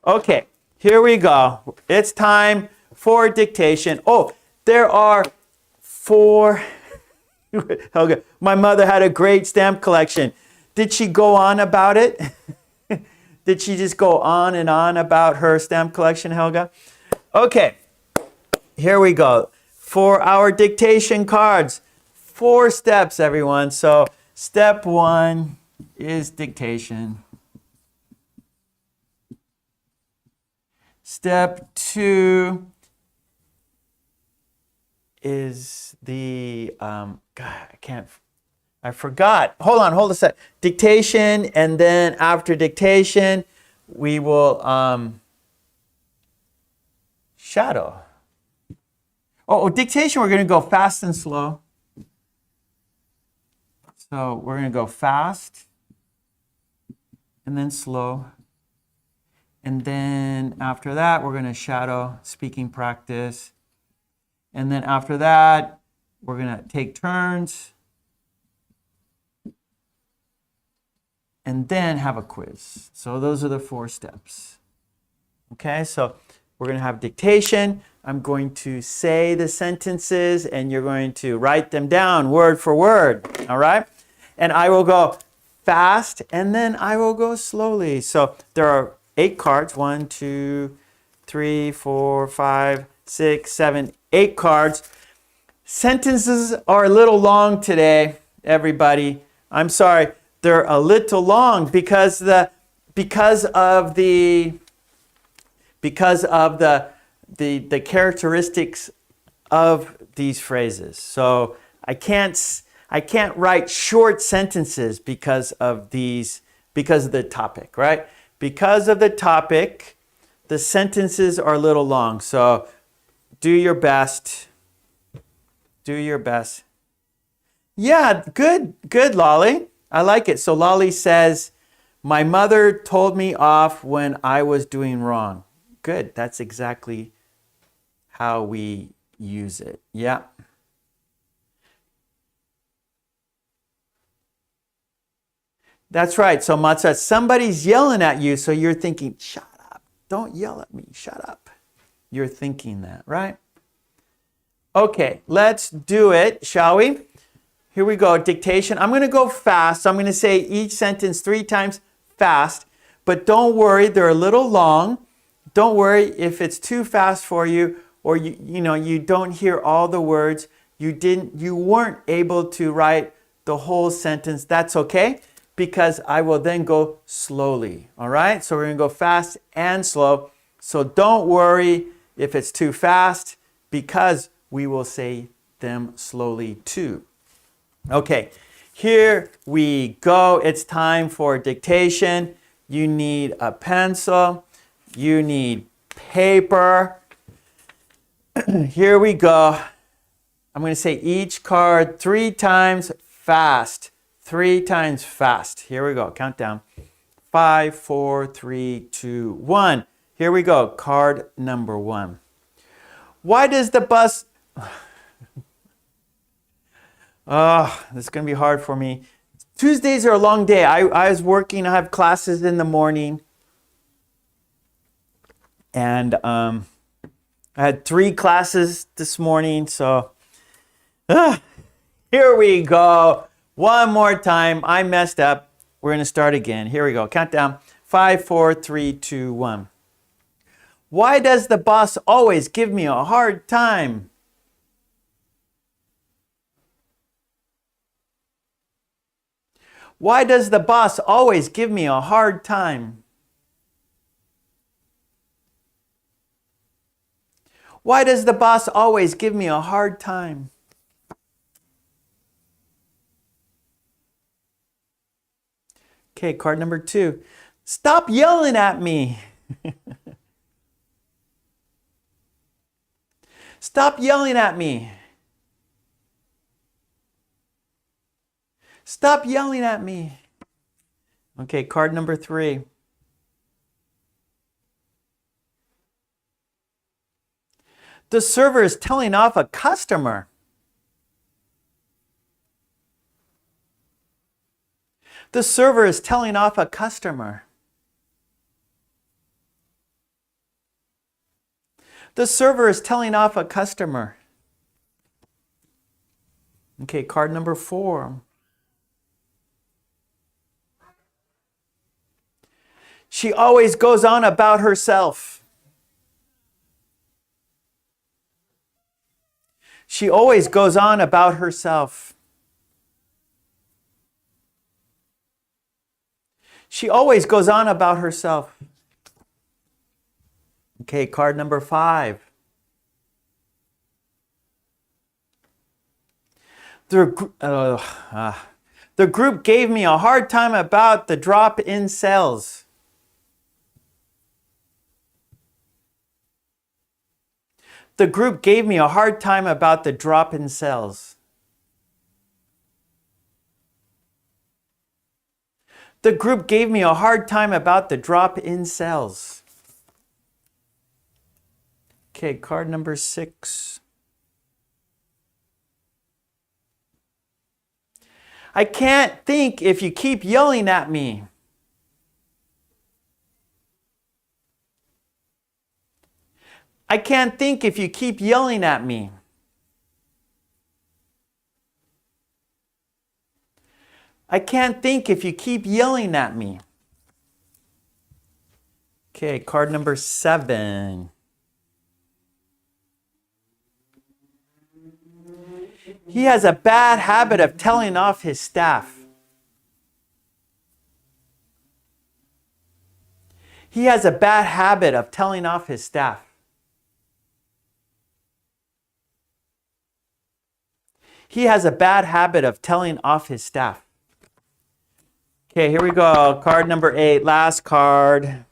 Okay, here we go. It's time for dictation. Oh, there are 4. Helga, my mother had a great stamp collection. Did she go on about it? Did she just go on and on about her stamp collection, Helga? Okay, here we go. For our dictation cards, 4 steps, everyone. So step 1 is dictation. Step 2 is the, I forgot. Hold a sec. Dictation, and then after dictation, we will shadow. Dictation, we're going to go fast and slow. So we're going to go fast and then slow. And then after that, we're going to shadow speaking practice. And then after that, we're going to take turns. And then have a quiz. So those are the 4 steps. Okay, so we're going to have dictation. I'm going to say the sentences and you're going to write them down word for word. All right? And I will go fast and then I will go slowly. So there are 8 cards. 1, 2, 3, 4, 5, 6, 7, 8 cards. Sentences are a little long today, everybody. I'm sorry. They're a little long because of the characteristics of these phrases. So I can't write short sentences because of the topic, right? Because of the topic, the sentences are a little long. So do your best. Do your best. Yeah, good, Lolly. I like it. So Lolly says, my mother told me off when I was doing wrong. Good. That's exactly how we use it. Yeah. That's right. So Matza, somebody's yelling at you. So you're thinking, shut up. Don't yell at me. Shut up. You're thinking that, right? Okay, let's do it, shall we? Here we go, dictation. I'm going to go fast. So I'm going to say each sentence 3 times fast. But don't worry, they're a little long. Don't worry if it's too fast for you or you don't hear all the words. You weren't able to write the whole sentence. That's okay because I will then go slowly. All right? So we're going to go fast and slow. So don't worry if it's too fast because we will say them slowly too. Okay, here we go. It's time for dictation. You need a pencil. You need paper. Here we go. I'm going to say each card 3 times fast. 3 times fast. Here we go. Countdown. 5, 4, 3, 2, 1. Here we go. Card number 1. Why does the bus... Oh, this is going to be hard for me. Tuesdays are a long day. I was working. I have classes in the morning. And I had 3 classes this morning. So here we go. One more time. I messed up. We're going to start again. Here we go. Countdown. 5, 4, 3, 2, 1. Why does the boss always give me a hard time? Why does the boss always give me a hard time? Why does the boss always give me a hard time? Okay, card number 2. Stop yelling at me. Stop yelling at me. Stop yelling at me. Okay, card number 3. The server is telling off a customer. The server is telling off a customer. The server is telling off a customer. Okay, card number 4. She always goes on about herself. She always goes on about herself. She always goes on about herself. Okay, card number 5. The group gave me a hard time about the drop in sales. The group gave me a hard time about the drop in sales. The group gave me a hard time about the drop in sales. Okay, card number 6. I can't think if you keep yelling at me. I can't think if you keep yelling at me. I can't think if you keep yelling at me. Okay, card number 7. He has a bad habit of telling off his staff. He has a bad habit of telling off his staff. He has a bad habit of telling off his staff. Okay, here we go. Card number 8, last card.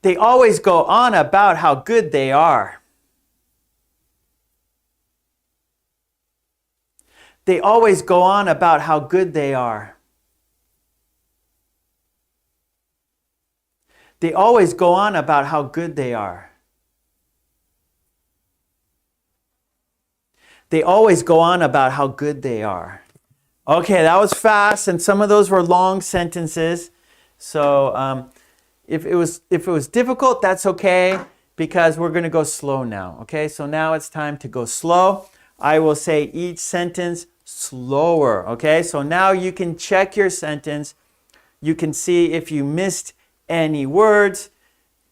They always go on about how good they are. They always go on about how good they are. They always go on about how good they are. They always go on about how good they are. Okay, that was fast, and some of those were long sentences. So if it was difficult, that's okay, because we're going to go slow now. Okay, so now it's time to go slow. I will say each sentence slower. Okay, so now you can check your sentence. You can see if you missed any words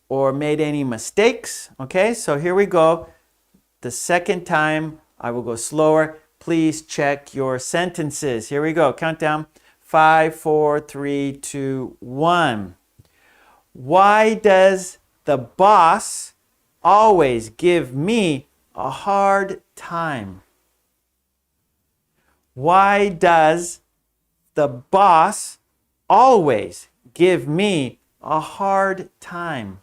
or made any mistakes. Okay, so here we go. The second time I will go slower. Please check your sentences. Here we go. Countdown. 5, 4, 3, 2, 1. Why does the boss always give me a hard time? Why does the boss always give me a hard time?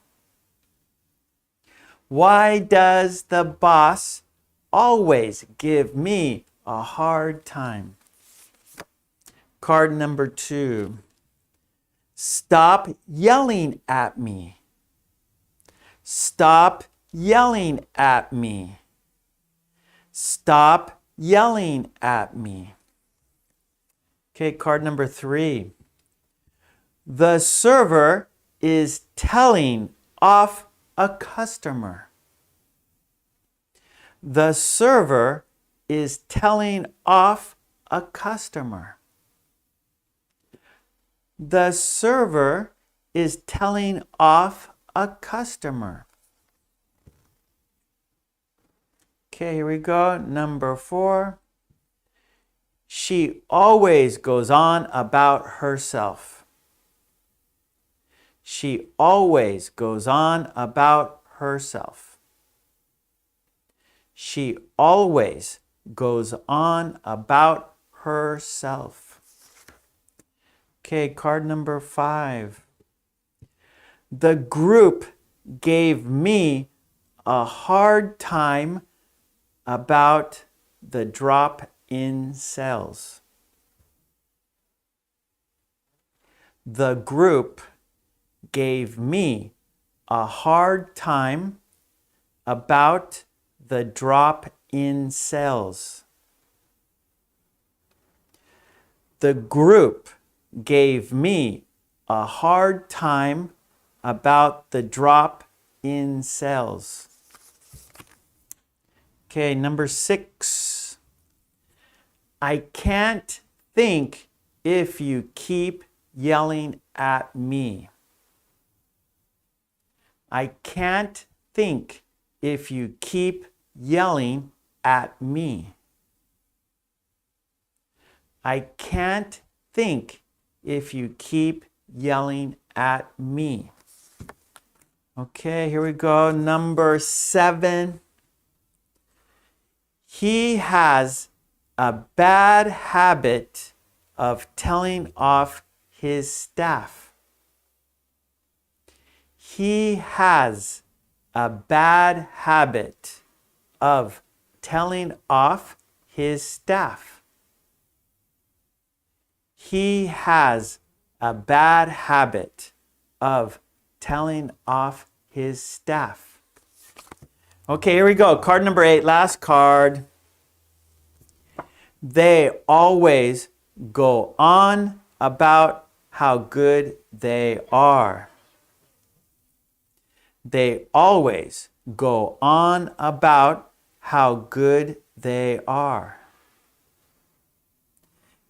Why does the boss always give me a hard time? Card number 2. Stop yelling at me. Stop yelling at me. Stop yelling at me. Okay, card number 3. The server is telling off a customer. The server is telling off a customer. The server is telling off a customer. Okay, here we go. Number 4. She always goes on about herself. She always goes on about herself. She always goes on about herself. Okay, card number 5. The group gave me a hard time about the drop in sales. The group gave me a hard time about the drop in sales. The group gave me a hard time about the drop in sales. Okay, number 6. I can't think if you keep yelling at me. I can't think if you keep yelling at me. I can't think if you keep yelling at me. Okay, here we go. Number 7. He has a bad habit of telling off his staff. He has a bad habit of telling off his staff. He has a bad habit of telling off his staff. Okay, here we go. Card number 8, last card. They always go on about how good they are. They always go on about how good they are.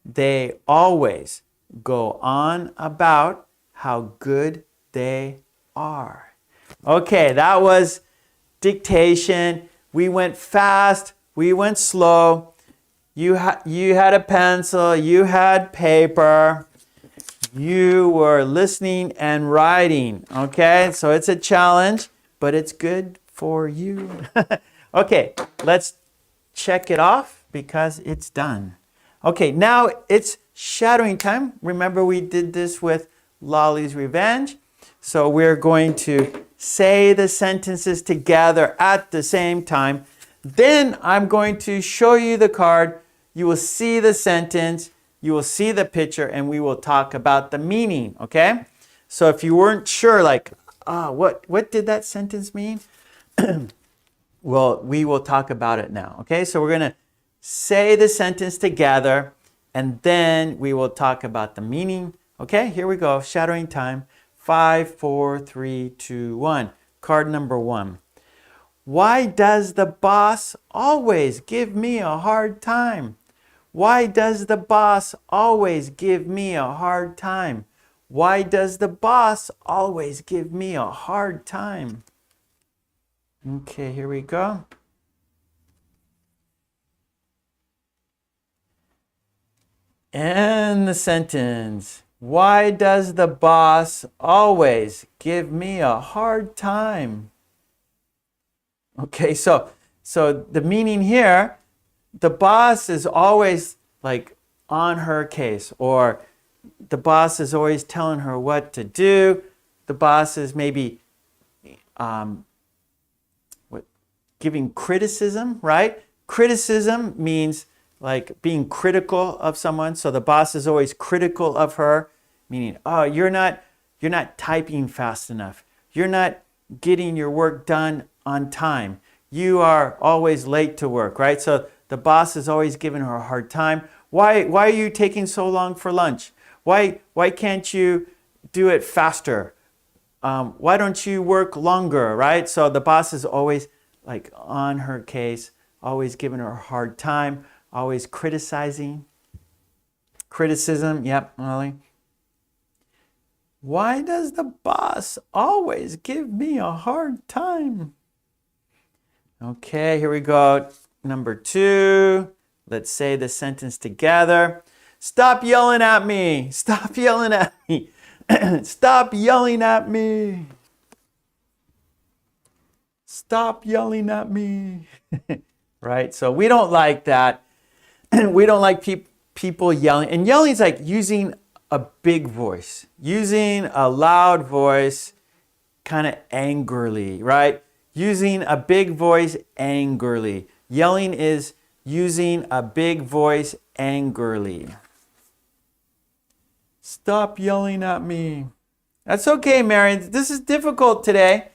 They always go on about how good they are. Okay, that was dictation. We went fast, we went slow. You had a pencil, you had paper. You were listening and writing, okay? So it's a challenge, but it's good for you. Okay, let's check it off because it's done. Okay, now it's shadowing time. Remember we did this with Lolly's Revenge. So we're going to say the sentences together at the same time. Then I'm going to show you the card. You will see the sentence. You will see the picture, and we will talk about the meaning, okay? So if you weren't sure, like, what did that sentence mean? Well, we will talk about it now, okay? So we're going to say the sentence together, and then we will talk about the meaning. Okay, here we go. Shadowing time. 5, 4, 3, 2, 1. Card number 1. Why does the boss always give me a hard time? Why does the boss always give me a hard time? Why does the boss always give me a hard time? Okay, here we go. And the sentence. Why does the boss always give me a hard time? Okay, so the meaning here, the boss is always like on her case, or the boss is always telling her what to do. The boss is maybe giving criticism, right? Criticism means like being critical of someone. So the boss is always critical of her, meaning, oh, you're not typing fast enough. You're not getting your work done on time. You are always late to work, right? So the boss is always giving her a hard time. Why are you taking so long for lunch? Why can't you do it faster? Why don't you work longer, right? So the boss is always like on her case, always giving her a hard time, always criticizing. Criticism, yep, Molly. Why does the boss always give me a hard time? Okay, here we go. Number 2. Let's say the sentence together. Stop yelling at me. Stop yelling at me. Stop yelling at me. Stop yelling at me. Right? So we don't like that. We don't like people yelling. And yelling is like using a big voice, using a loud voice kind of angrily, right? Using a big voice angrily. Yelling is using a big voice angrily. Stop yelling at me. That's okay, Mary. This is difficult today.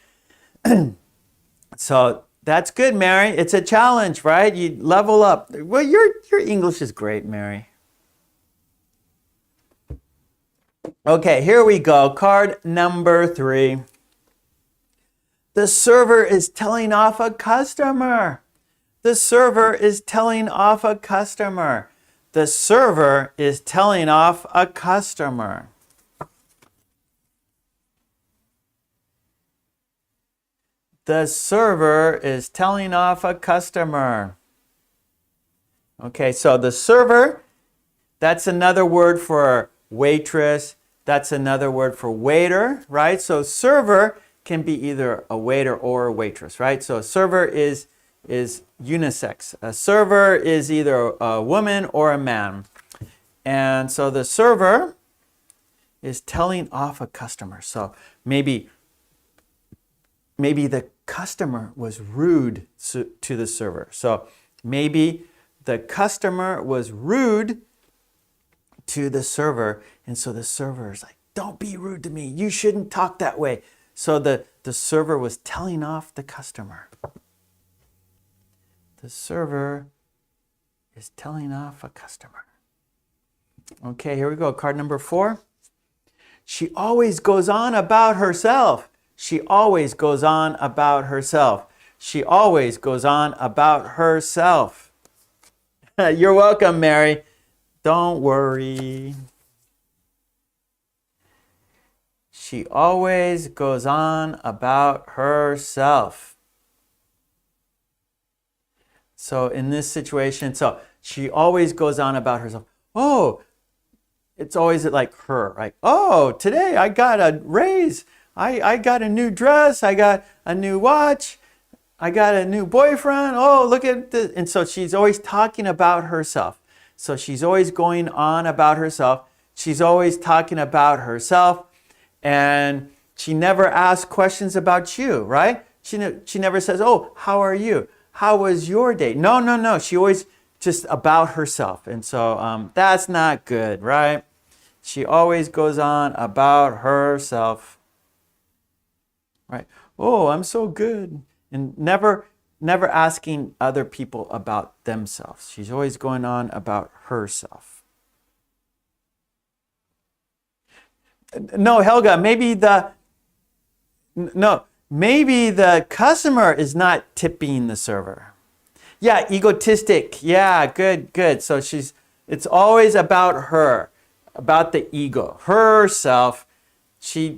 So that's good, Mary. It's a challenge, right? You level up. Well, your English is great, Mary. Okay, here we go. Card number 3. The server is telling off a customer. The server is telling off a customer. The server is telling off a customer. The server is telling off a customer. Okay, so the server, that's another word for waitress. That's another word for waiter, right? So server can be either a waiter or a waitress, right? So a server is unisex. A server is either a woman or a man. And so the server is telling off a customer. So maybe the customer was rude to the server. So maybe the customer was rude to the server. And so the server is like, don't be rude to me. You shouldn't talk that way. So the server was telling off the customer. The server is telling off a customer. Okay, here we go. Card number 4. She always goes on about herself. She always goes on about herself. She always goes on about herself. You're welcome, Mary. Don't worry. She always goes on about herself. So in this situation, so she always goes on about herself. Oh, it's always like her, right? Oh, today I got a raise. I got a new dress. I got a new watch. I got a new boyfriend. Oh, look at this. And so she's always talking about herself. So she's always going on about herself. She's always talking about herself. And she never asks questions about you, right? She never says, oh, how are you? How was your day? No. She always just about herself. And so that's not good, right? She always goes on about herself, right? Oh, I'm so good. And never asking other people about themselves. She's always going on about herself. No, Helga, maybe the customer is not tipping the server. Yeah, egotistic. Yeah, good. So it's always about her, about the ego, herself. She's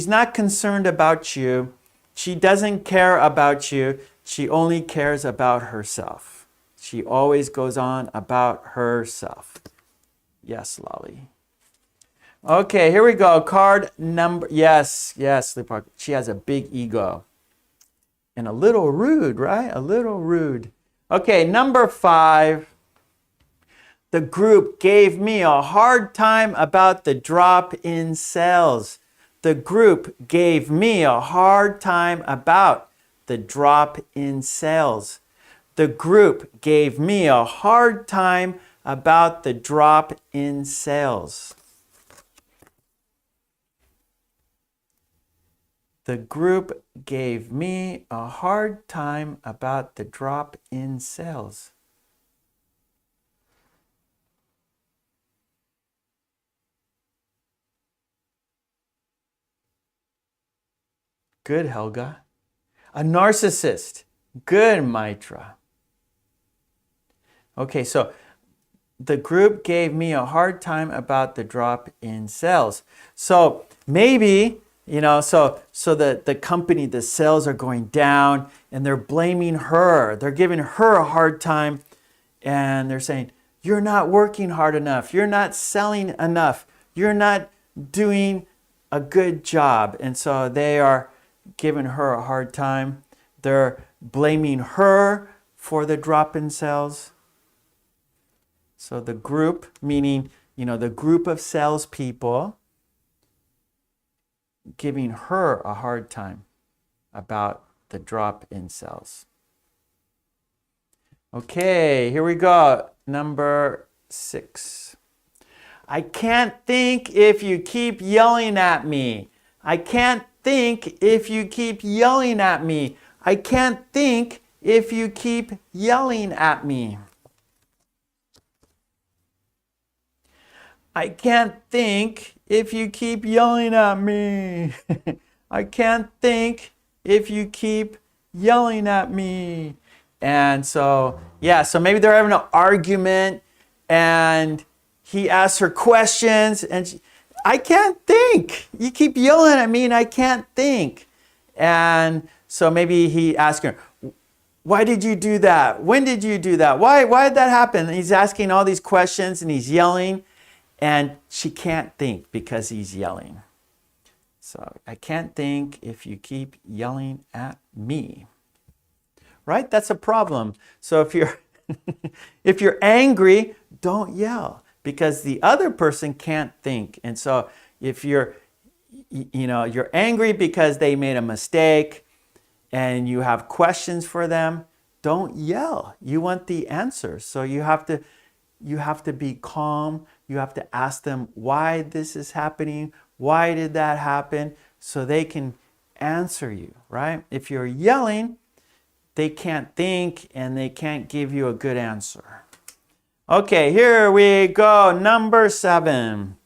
not concerned about you. She doesn't care about you. She only cares about herself. She always goes on about herself. Yes, Lolly. Okay, here we go. Card number, yes, Leapfrog. She has a big ego. And a little rude, right? A little rude. Okay, number 5. The group gave me a hard time about the drop in sales. The group gave me a hard time about the drop in sales. The group gave me a hard time about the drop in sales. The group gave me a hard time about the drop in sales. Good, Helga. A narcissist. Good, Mitra. Okay, so the group gave me a hard time about the drop in sales. So maybe, so the company, the sales are going down and they're blaming her. They're giving her a hard time and they're saying, you're not working hard enough. You're not selling enough. You're not doing a good job. And so they are giving her a hard time. They're blaming her for the drop in sales. So the group, meaning, the group of salespeople, giving her a hard time about the drop in sales. Okay, here we go. Number 6. I can't think if you keep yelling at me. I can't think if you keep yelling at me. I can't think if you keep yelling at me. I can't think if you keep yelling at me. I can't think if you keep yelling at me. And so, so maybe they're having an argument and he asks her questions and I can't think. You keep yelling at me and I can't think. And so maybe he asks her, why did you do that? When did you do that? Why did that happen? And he's asking all these questions and he's yelling and she can't think because he's yelling. So I can't think if you keep yelling at me. Right? That's a problem. So if you're angry, don't yell. Because the other person can't think. And so if you're angry because they made a mistake and you have questions for them, don't yell. You want the answer. So you have to you have to be calm. You have to ask them why this is happening. Why did that happen? So they can answer you, right? If you're yelling, they can't think and they can't give you a good answer. Okay, here we go. Number 7.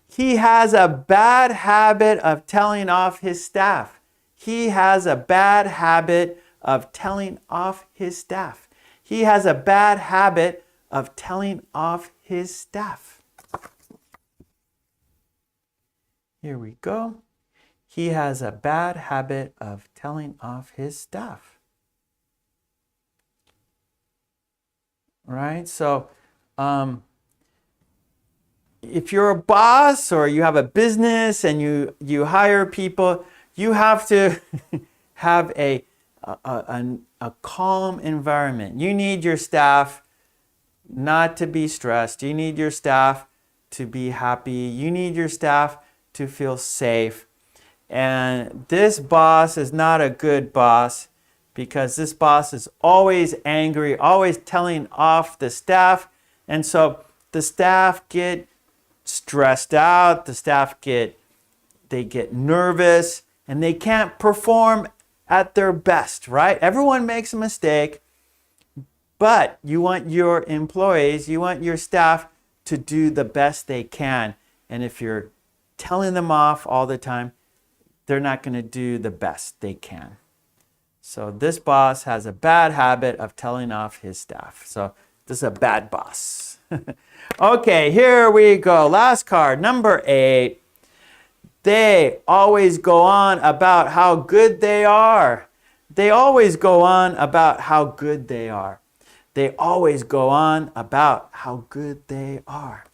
He has a bad habit of telling off his staff. He has a bad habit of telling off his staff. He has a bad habit of telling off his staff. Here we go. He has a bad habit of telling off his staff. Right? So, if you're a boss or you have a business and you hire people, you have to have a calm environment. You need your staff not to be stressed. You need your staff to be happy. You need your staff to feel safe. And this boss is not a good boss because this boss is always angry, always telling off the staff. And so the staff get stressed out, the staff get nervous, and they can't perform at their best, right? Everyone makes a mistake, but you want your employees, you want your staff to do the best they can. And if you're telling them off all the time, they're not going to do the best they can. So this boss has a bad habit of telling off his staff. So this is a bad boss. Okay, here we go. Last card, number 8. They always go on about how good they are. They always go on about how good they are. They always go on about how good they are.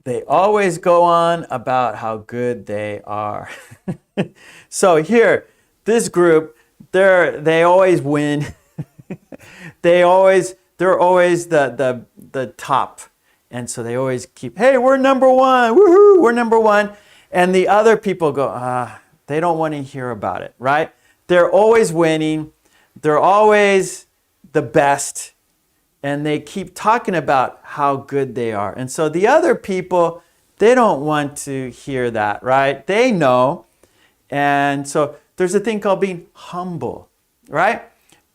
They always go on about how good they are. So here, this group, they always win. They're always the top. And so they always keep, hey, we're number 1. Woohoo, we're number 1. And the other people go, they don't want to hear about it, right? They're always winning. They're always the best. And they keep talking about how good they are. And so the other people, they don't want to hear that, right? They know. And so there's a thing called being humble, right?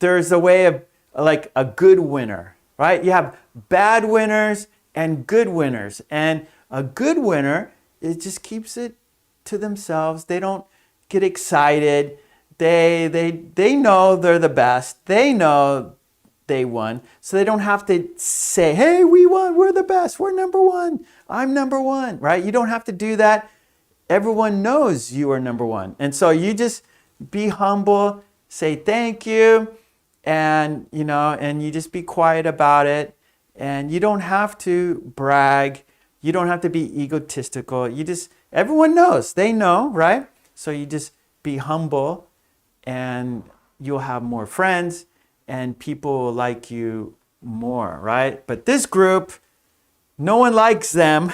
There's a way of like a good winner, right? You have bad winners and good winners. And a good winner, it just keeps it to themselves. They don't get excited. They know they're the best. They know they won. So they don't have to say, hey, we won. We're the best. We're number 1. I'm number 1, right? You don't have to do that. Everyone knows you are number 1. And so you just be humble, say thank you, and you just be quiet about it. And you don't have to brag. You don't have to be egotistical. Everyone knows. They know, right? So you just be humble and you'll have more friends and people will like you more, right? But this group, no one likes them.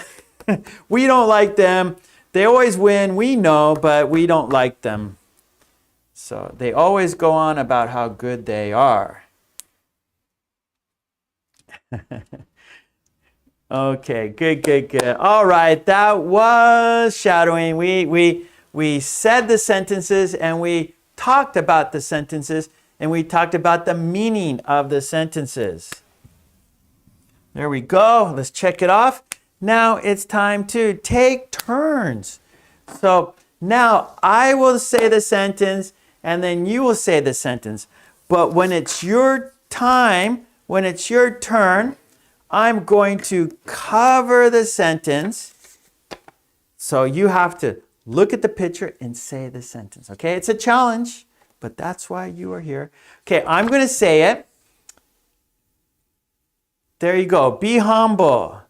We don't like them. They always win. We know, but we don't like them. So they always go on about how good they are. Okay, good. All right, that was shadowing. We said the sentences and we talked about the sentences and we talked about the meaning of the sentences. There we go. Let's check it off. Now it's time to take turns. So now I will say the sentence and then you will say the sentence. But when it's your time, when it's your turn, I'm going to cover the sentence. So you have to look at the picture and say the sentence. Okay, it's a challenge, but that's why you are here. Okay, I'm going to say it. There you go. Be humble,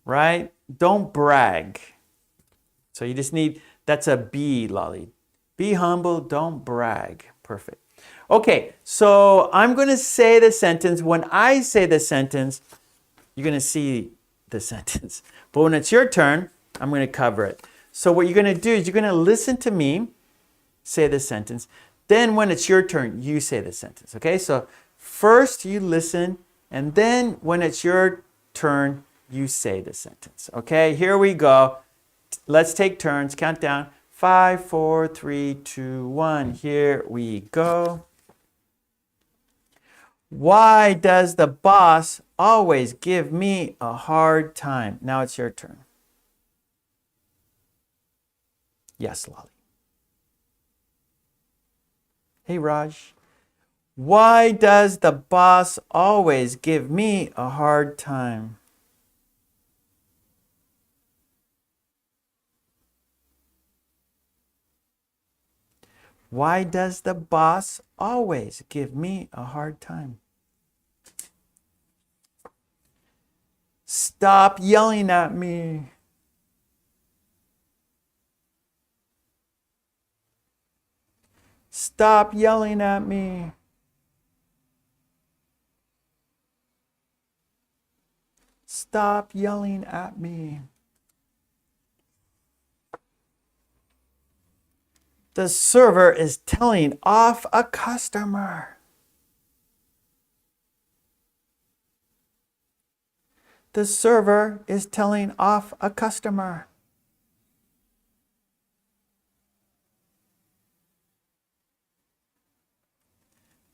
right? Don't brag. So you just need, that's a B, Lolly. Be humble, don't brag. Perfect. Okay, so I'm going to say the sentence. When I say the sentence, you're going to see the sentence. But when it's your turn, I'm going to cover it. So what you're going to do is you're going to listen to me say the sentence. Then when it's your turn, you say the sentence. Okay, so First, you listen, and then when it's your turn, you say the sentence. Okay, here we go. Let's take turns. Count down. 5, 4, 3, 2, 1. Here we go. Why does the boss always give me a hard time? Now it's your turn. Yes, Lolly. Hey, Raj. Why does the boss always give me a hard time? Why does the boss always give me a hard time? Stop yelling at me. Stop yelling at me. Stop yelling at me. The server is telling off a customer. The server is telling off a customer.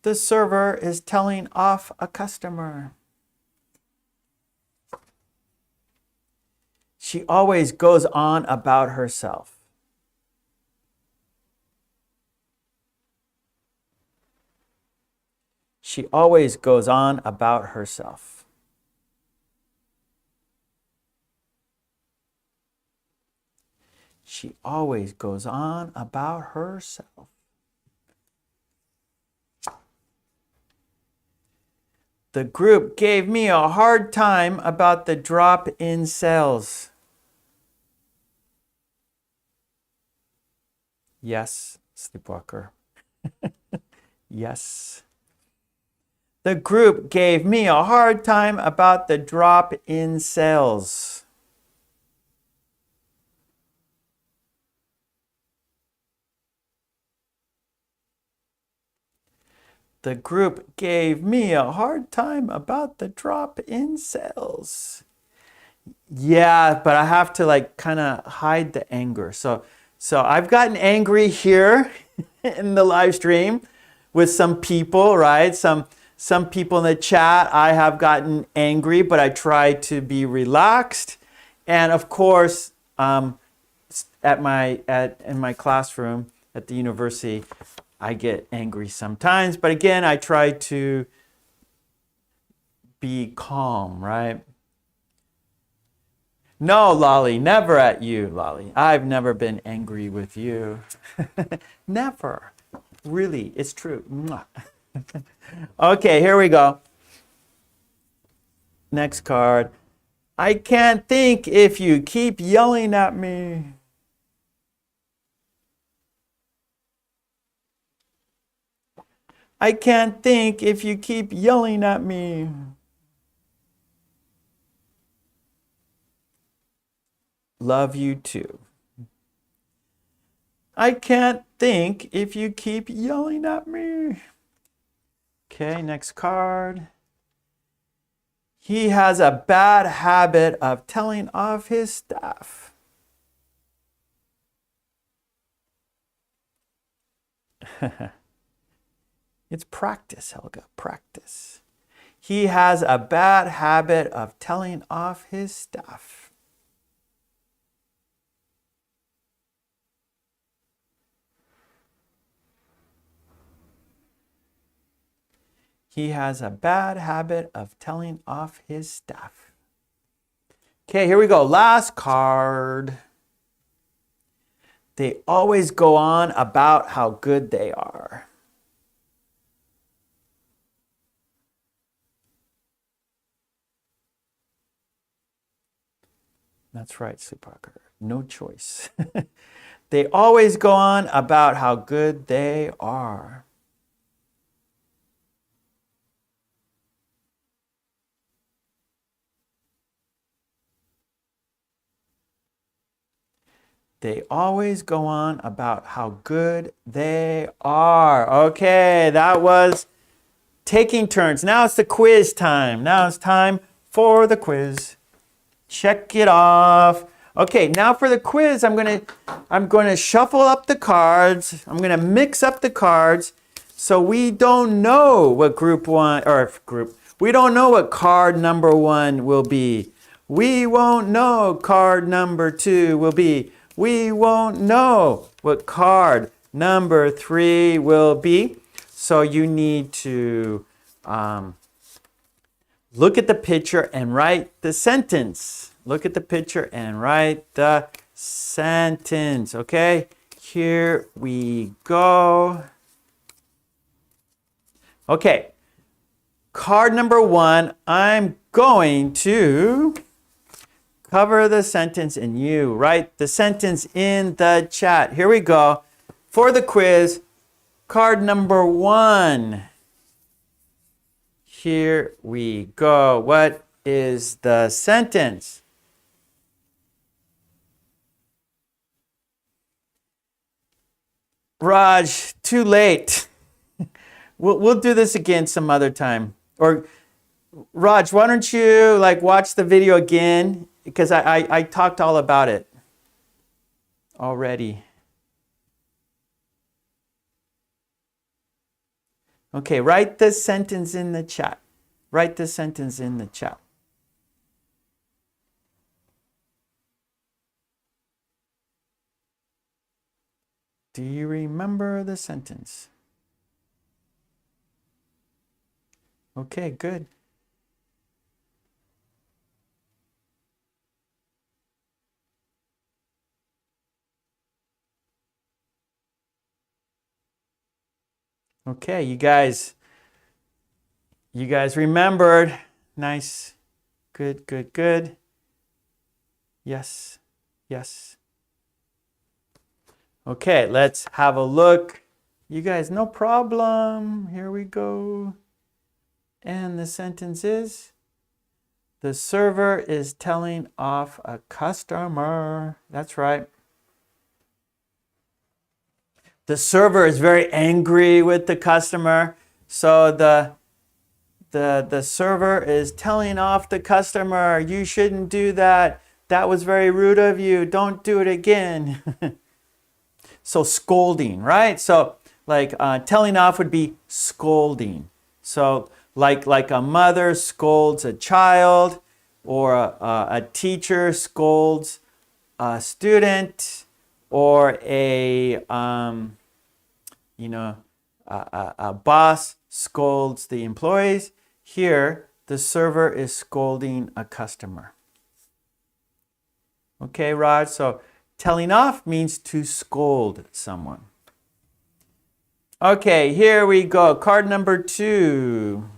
The server is telling off a customer. She always goes on about herself. She always goes on about herself. She always goes on about herself. The group gave me a hard time about the drop in sales. Yes, sleepwalker. Yes. The group gave me a hard time about the drop in sales. The group gave me a hard time about the drop in sales. Yeah, but I have to kind of hide the anger. So I've gotten angry here in the live stream with some people, right? Some people in the chat, I have gotten angry, but I try to be relaxed. And of course, in my classroom at the university, I get angry sometimes, but again, I try to be calm, right? No, Lolly, never at you, Lolly. I've never been angry with you. Never. Really, it's true. Okay, here we go. Next card. I can't think if you keep yelling at me. I can't think if you keep yelling at me. Love you too. I can't think if you keep yelling at me. Okay, next card. He has a bad habit of telling off his staff. It's practice, Helga, practice. He has a bad habit of telling off his staff. He has a bad habit of telling off his staff. Okay, here we go. Last card. They always go on about how good they are. That's right, Sleepwalker. No choice. They always go on about how good they are. They always go on about how good they are. Okay, that was taking turns. Now it's the quiz time. Now it's time for the quiz. Check it off. Okay, now for the quiz, I'm gonna shuffle up the cards. I'm gonna mix up the cards so we don't know what we don't know what card number 1 will be. We won't know card number 2 will be. We won't know what card number 3 will be. So you need to look at the picture and write the sentence. Look at the picture and write the sentence. Okay, here we go. Okay, card number 1, I'm going to cover the sentence and you write the sentence in the chat. Here we go. For the quiz, card number 1. Here we go. What is the sentence? Raj, too late. We'll do this again some other time. Or Raj, why don't you watch the video again? Because I talked all about it already. Okay, write the sentence in the chat. Write the sentence in the chat. Do you remember the sentence? Okay, good. Okay, you guys remembered. Nice. Good, good, good. Yes, yes. Okay, let's have a look. You guys, no problem. Here we go. And the sentence is, the server is telling off a customer. That's right. The server is very angry with the customer. So the server is telling off the customer. You shouldn't do that. That was very rude of you. Don't do it again. So scolding, right? So telling off would be scolding. So like a mother scolds a child, or a teacher scolds a student, or a boss scolds the employees. Here, the server is scolding a customer. Okay, Raj, so telling off means to scold someone. Okay, here we go. Card number 2.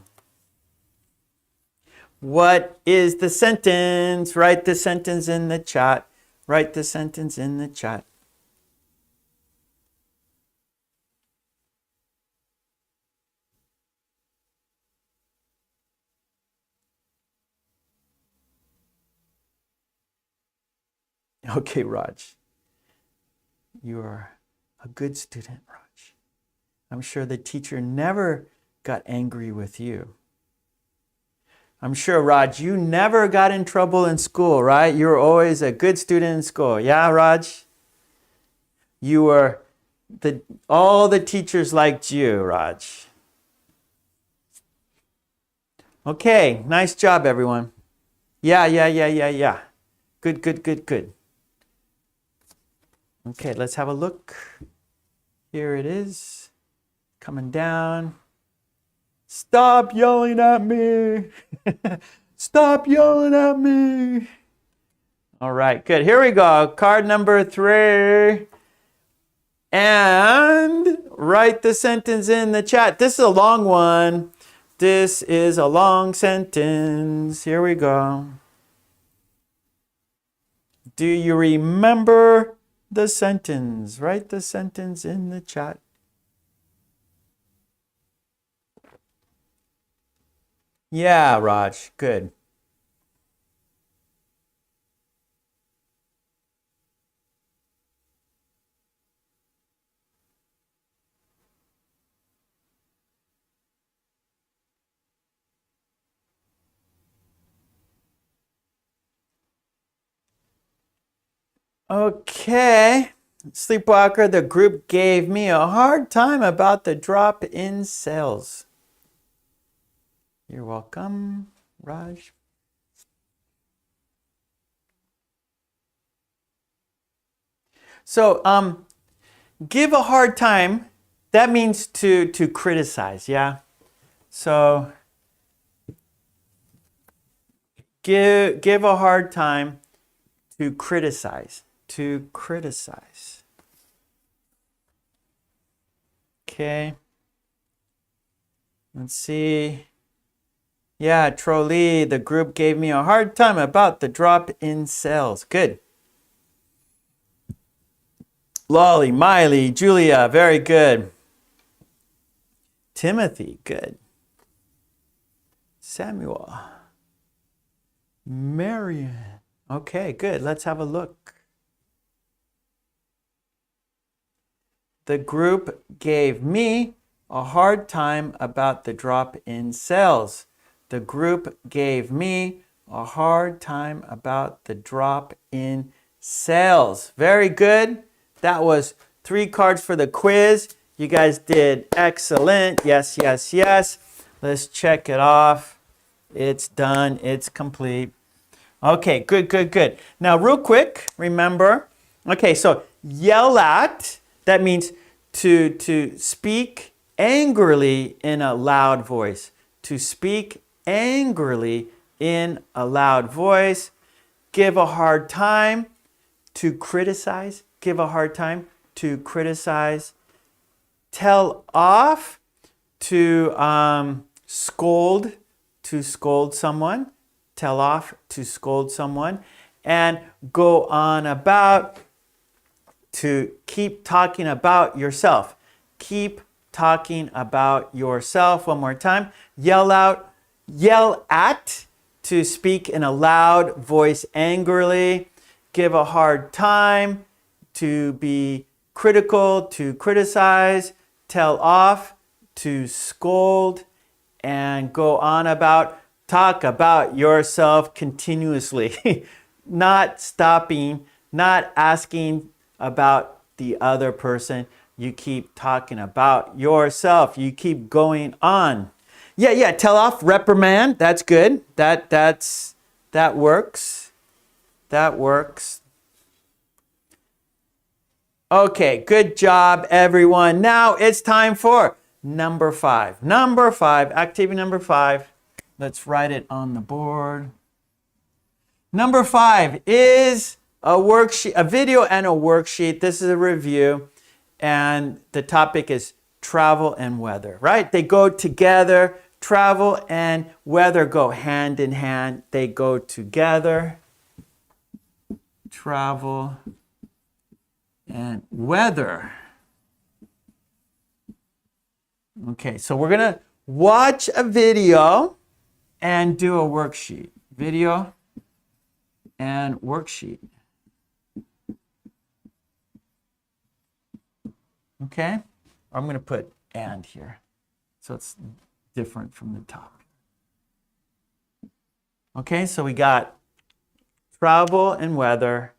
What is the sentence? Write the sentence in the chat. Write the sentence in the chat. Okay, Raj. You are a good student, Raj. I'm sure the teacher never got angry with you. I'm sure, Raj, you never got in trouble in school, right? You were always a good student in school. Yeah, Raj? You were, all the teachers liked you, Raj. Okay, nice job, everyone. Yeah. Good, good, good, good. Okay, let's have a look. Here it is, coming down. Stop yelling at me. Stop yelling at me. All right, good. Here we go. Card number 3. And write the sentence in the chat. This is a long one. This is a long sentence. Here we go. Do you remember the sentence? Write the sentence in the chat. Yeah, Raj, good. Okay. Sleepwalker, the group gave me a hard time about the drop in sales. You're welcome, Raj. So, give a hard time, that means to criticize, yeah? So, give a hard time, to criticize, to criticize. Okay. Let's see. Yeah, Trolley, the group gave me a hard time about the drop in sales. Good. Lolly, Miley, Julia, very good. Timothy, good. Samuel. Marion. Okay, good. Let's have a look. The group gave me a hard time about the drop in sales. The group gave me a hard time about the drop in sales. Very good. That was 3 cards for the quiz. You guys did excellent. Yes, yes, yes. Let's check it off. It's done. It's complete. Okay, good, good, good. Now, real quick, remember. Okay, so yell at, that means to speak angrily in a loud voice. To speak angrily in a loud voice. Give a hard time, to criticize. Give a hard time, to criticize. Tell off, to scold, to scold someone. Tell off, to scold someone. And go on about, to keep talking about yourself. Keep talking about yourself. One more time. Yell out, yell at, to speak in a loud voice angrily. Give a hard time, to be critical, to criticize. Tell off, to scold. And go on about, talk about yourself continuously. Not stopping, not asking about the other person. You keep talking about yourself. You keep going on. Yeah, tell off, reprimand. That's good. That works. That works. Okay, good job, everyone. Now it's time for number 5. Number 5, activity number 5. Let's write it on the board. Number 5 is a worksheet, a video and a worksheet. This is a review, and the topic is travel and weather, right? They go together. Travel and weather go hand in hand. They go together. Travel and weather. Okay, so we're going to watch a video and do a worksheet. Video and worksheet. Okay, I'm going to put and here, so it's different from the top. Okay, so we got travel and weather,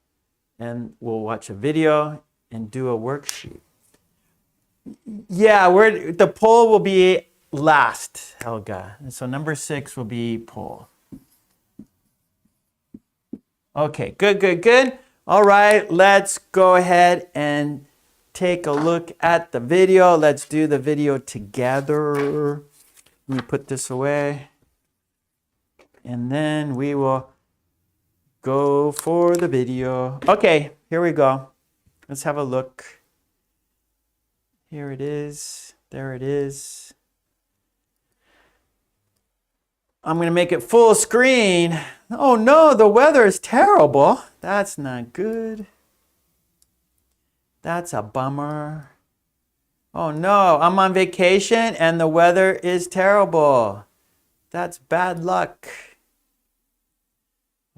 and we'll watch a video and do a worksheet. Yeah, the poll will be last, Helga. And so number 6 will be poll. Okay, good, good, good. All right, let's go ahead and take a look at the video. Let's do the video together. Let me put this away. And then we will go for the video. Okay, here we go. Let's have a look. Here it is. There it is. I'm going to make it full screen. Oh no, the weather is terrible. That's not good. That's a bummer. Oh no, I'm on vacation and the weather is terrible. That's bad luck.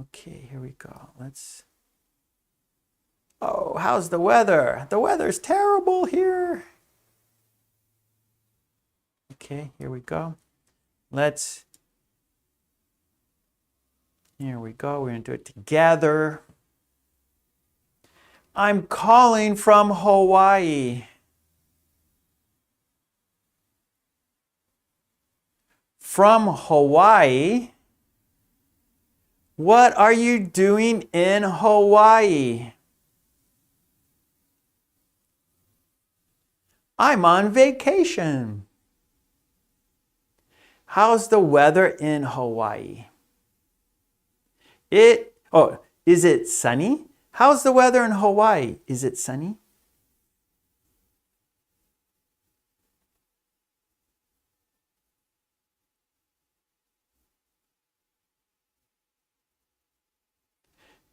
Okay, here we go. Oh, how's the weather? The weather's terrible here. Okay, here we go. Here we go. We're going to do it together. I'm calling from Hawaii. From Hawaii? What are you doing in Hawaii? I'm on vacation. How's the weather in Hawaii? Is it sunny? How's the weather in Hawaii? Is it sunny?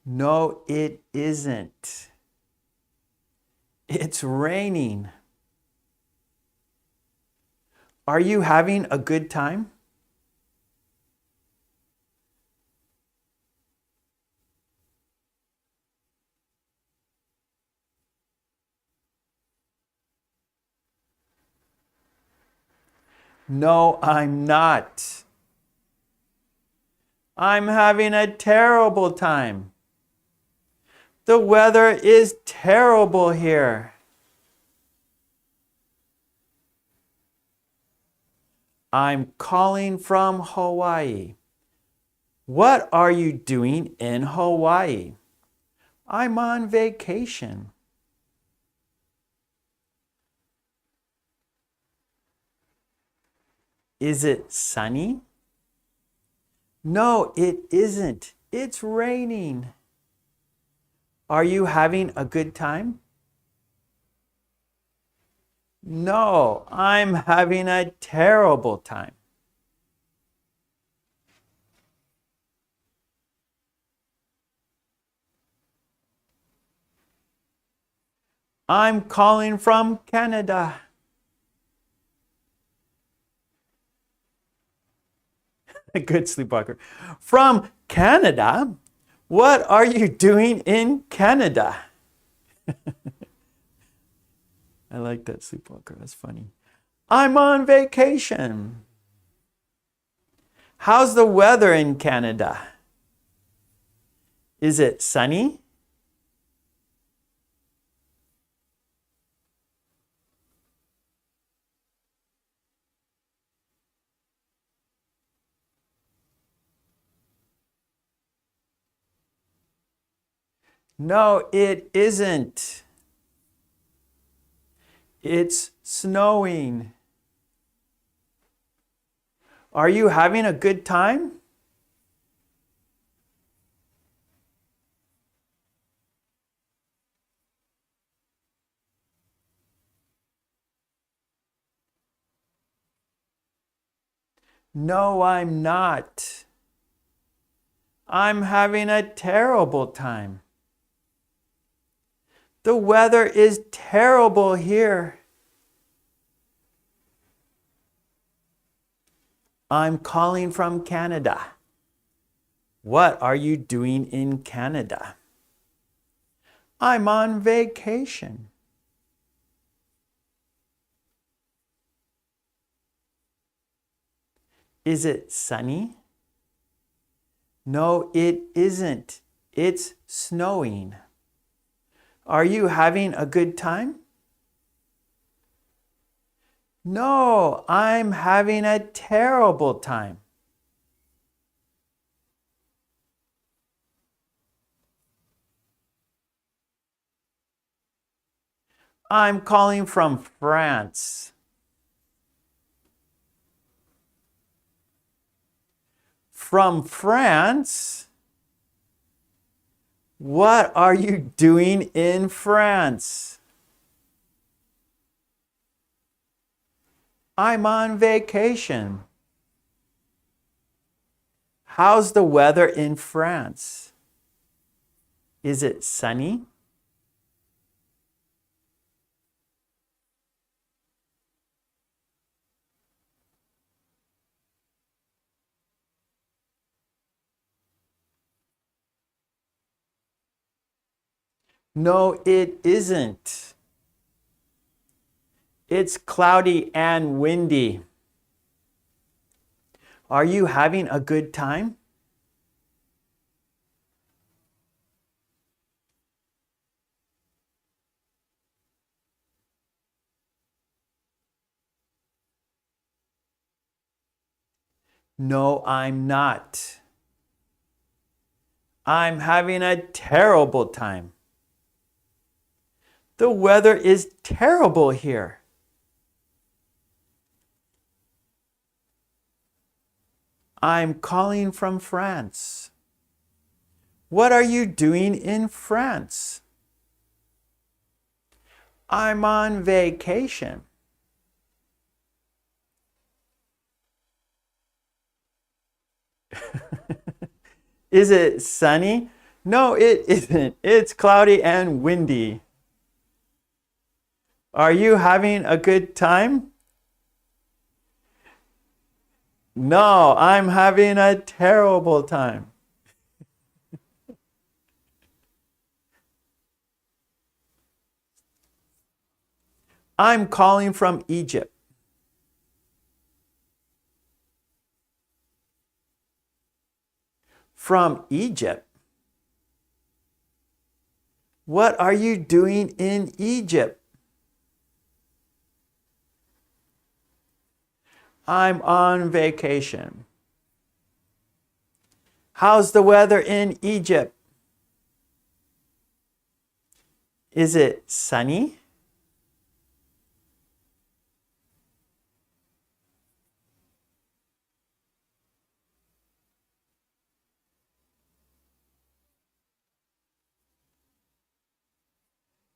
No, it isn't. It's raining. Are you having a good time? No, I'm not. I'm having a terrible time. The weather is terrible here. I'm calling from Hawaii. What are you doing in Hawaii? I'm on vacation. Is it sunny? No, it isn't. It's raining. Are you having a good time? No, I'm having a terrible time. I'm calling from Canada. A good sleepwalker. From Canada? What are you doing in Canada? I like that sleepwalker. That's funny. I'm on vacation. How's the weather in Canada? Is it sunny? No, it isn't. It's snowing. Are you having a good time? No, I'm not. I'm having a terrible time. The weather is terrible here. I'm calling from Canada. What are you doing in Canada? I'm on vacation. Is it sunny? No, it isn't. It's snowing. Are you having a good time? No, I'm having a terrible time. I'm calling from France. From France? What are you doing in France? I'm on vacation. How's the weather in France? Is it sunny? No, it isn't. It's cloudy and windy. Are you having a good time? No, I'm not. I'm having a terrible time. The weather is terrible here. I'm calling from France. What are you doing in France? I'm on vacation. Is it sunny? No, it isn't. It's cloudy and windy. Are you having a good time? No, I'm having a terrible time. I'm calling from Egypt. From Egypt? What are you doing in Egypt? I'm on vacation. How's the weather in Egypt? Is it sunny?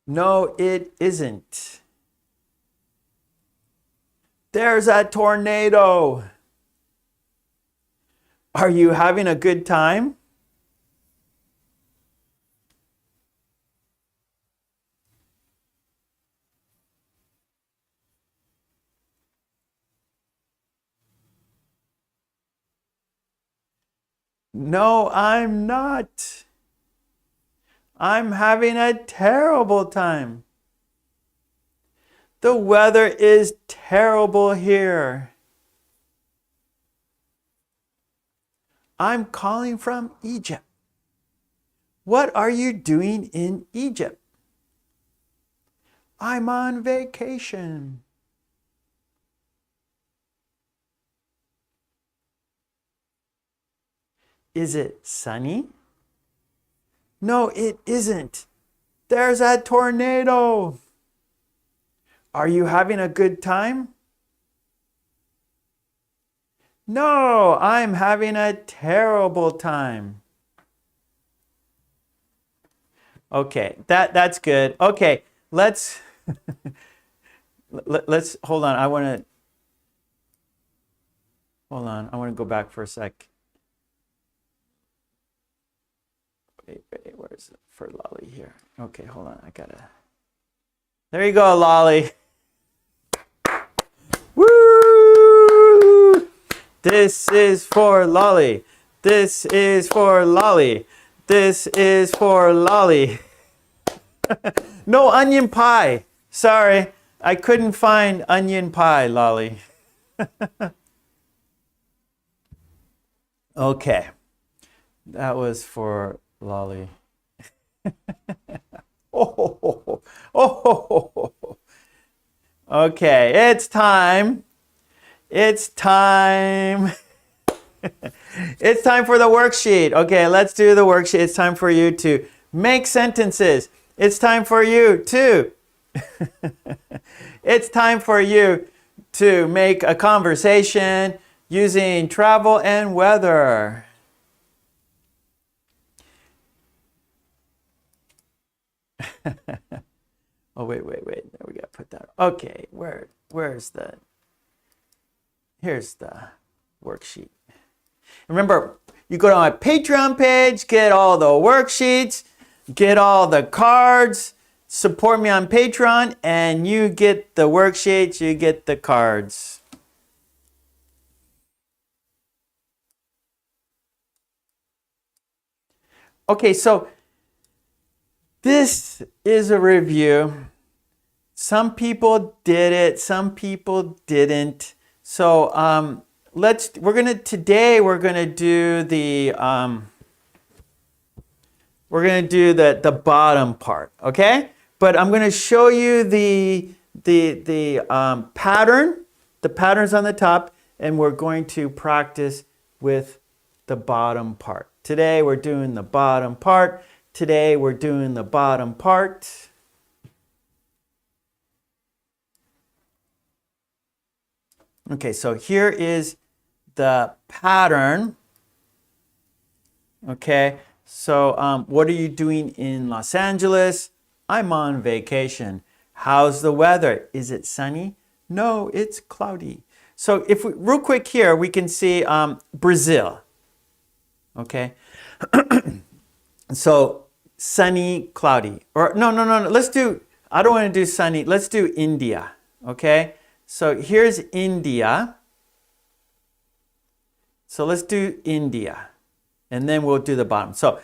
No, it isn't. There's a tornado. Are you having a good time? No, I'm not. I'm having a terrible time. The weather is terrible here. I'm calling from Egypt. What are you doing in Egypt? I'm on vacation. Is it sunny? No, it isn't. There's a tornado. Are you having a good time? No, I'm having a terrible time. Okay, that's good. Okay, let's let's hold on. I want to go back for a sec. Wait, where is it for Lolly here? Okay, hold on. There you go, Lolly. Woo! This is for Lolly. This is for Lolly. This is for Lolly. No onion pie. Sorry, I couldn't find onion pie, Lolly. Okay, that was for Lolly. Oh. Okay, it's time. It's time. It's time for the worksheet. Okay, let's do the worksheet. It's time for you to make sentences. It's time for you to it's time for you to make a conversation using travel and weather. Oh, wait. There, we got to put that. Okay, here's the worksheet. Remember, you go to my Patreon page, get all the worksheets, get all the cards, support me on Patreon, and you get the worksheets, you get the cards. Okay, so this is a review. Some people did it, some people didn't. So we're gonna do the bottom part, okay? But I'm gonna show you the pattern. The pattern's on the top, and we're going to practice with the bottom part. Today we're doing the bottom part. Today we're doing the bottom part. Okay, so here is the pattern. Okay, so what are you doing in Los Angeles? I'm on vacation. How's the weather? Is it sunny? No, it's cloudy. So if we, real quick here, we can see Brazil. Okay, so sunny, cloudy. Or no, let's do, I don't want to do sunny. Let's do India. Okay, so here's India. So let's do India. And then we'll do the bottom. So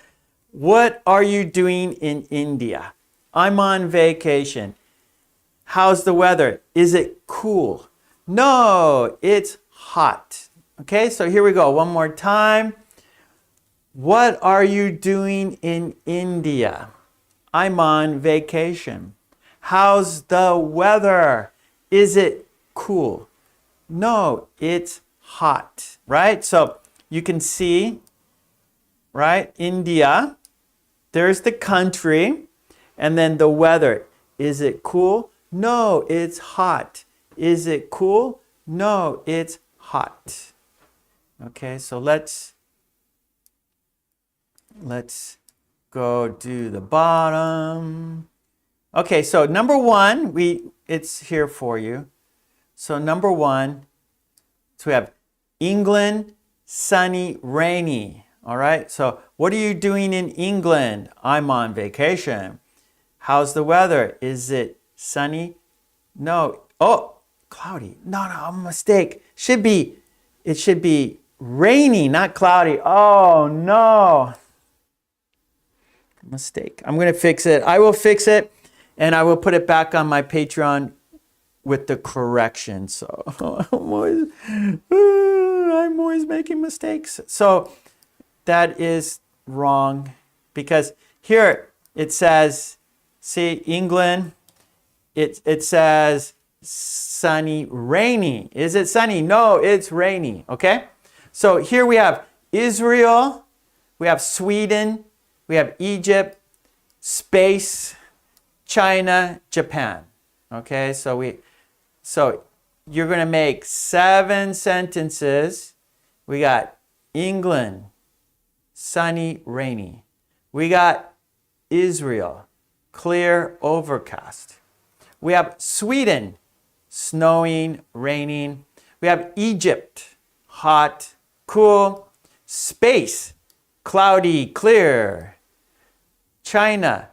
what are you doing in India? I'm on vacation. How's the weather? Is it cool? No, it's hot. Okay, so here we go. One more time. What are you doing in India? I'm on vacation. How's the weather? Is it cool? No, it's hot, right? So you can see, right? India, there's the country, and then the weather. Is it cool? No, it's hot. Is it cool? No, it's hot. Okay, so let's go do the bottom. Okay, so number one, it's here for you. So number one, so we have England, sunny, rainy. All right, so what are you doing in England? I'm on vacation. How's the weather? Is it sunny? No. Oh, cloudy. No, a mistake. It should be rainy, not cloudy. Oh, no. Mistake. I'm going to fix it. I will fix it, and I will put it back on my Patreon with the correction. So I'm always making mistakes. So that is wrong, because here it says, see, England, it says sunny, rainy. Is it sunny? No, it's rainy. Okay? So here we have Israel, we have Sweden, we have Egypt, space, China, Japan. Okay? So you're going to make 7 sentences. We got England, sunny, rainy. We got Israel, clear, overcast. We have Sweden, snowing, raining. We have Egypt, hot, cool. Space, cloudy, clear. China,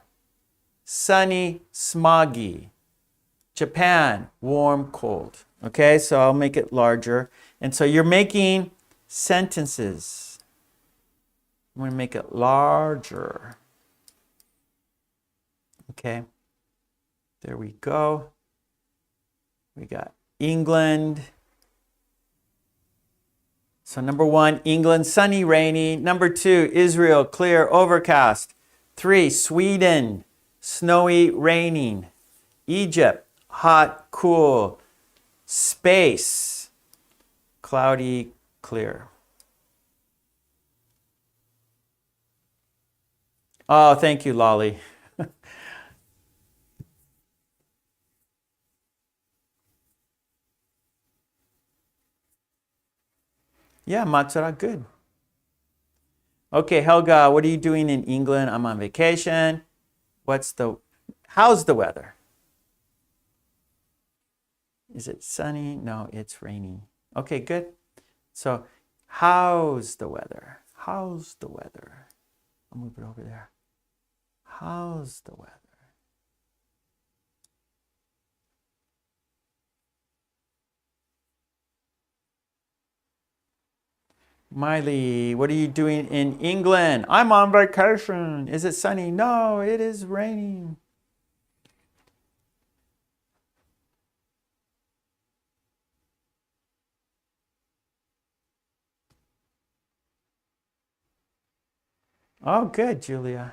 sunny, smoggy. Japan, warm, cold. Okay, so I'll make it larger. And so you're making sentences. I'm going to make it larger. Okay, there we go. We got England. So number 1, England, sunny, rainy. Number 2, Israel, clear, overcast. 3, Sweden, snowy, raining. Egypt, hot, cool. Space, cloudy, clear. Oh, thank you, Lolly. Yeah, Matsura, good. Okay, Helga, what are you doing in England? I'm on vacation. How's the weather? Is it sunny? No, it's rainy. Okay, good. So, how's the weather? How's the weather? I'll move it over there. How's the weather? Miley, what are you doing in England? I'm on vacation. Is it sunny? No, it is raining. Oh, good, Julia.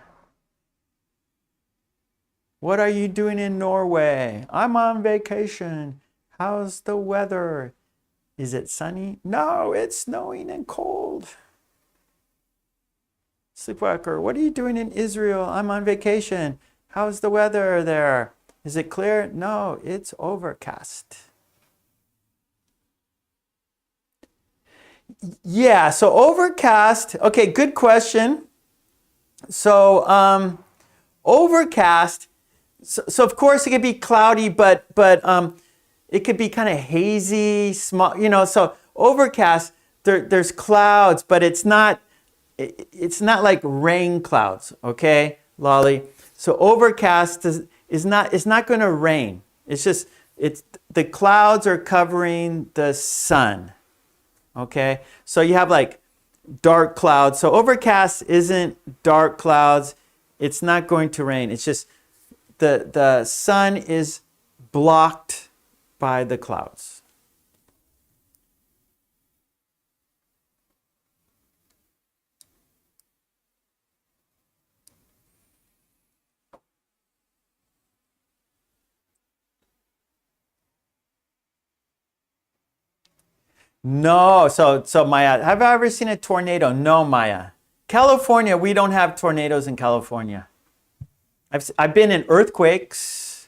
What are you doing in Norway? I'm on vacation. How's the weather? Is it sunny? No, it's snowing and cold. Sleepwalker, what are you doing in Israel? I'm on vacation. How's the weather there? Is it clear? No, it's overcast. Yeah, so overcast. Okay, good question. So overcast. So of course it could be cloudy, but it could be kind of hazy, small. So overcast. There's clouds, but it's not like rain clouds. Okay, Lolly. So overcast is not. It's not going to rain. It's the clouds are covering the sun. Okay, so you have like dark clouds. So overcast isn't dark clouds. It's not going to rain. It's just the sun is blocked by the clouds. No, so Maya, have I ever seen a tornado? No, Maya. California, we don't have tornadoes in California. I've been in earthquakes.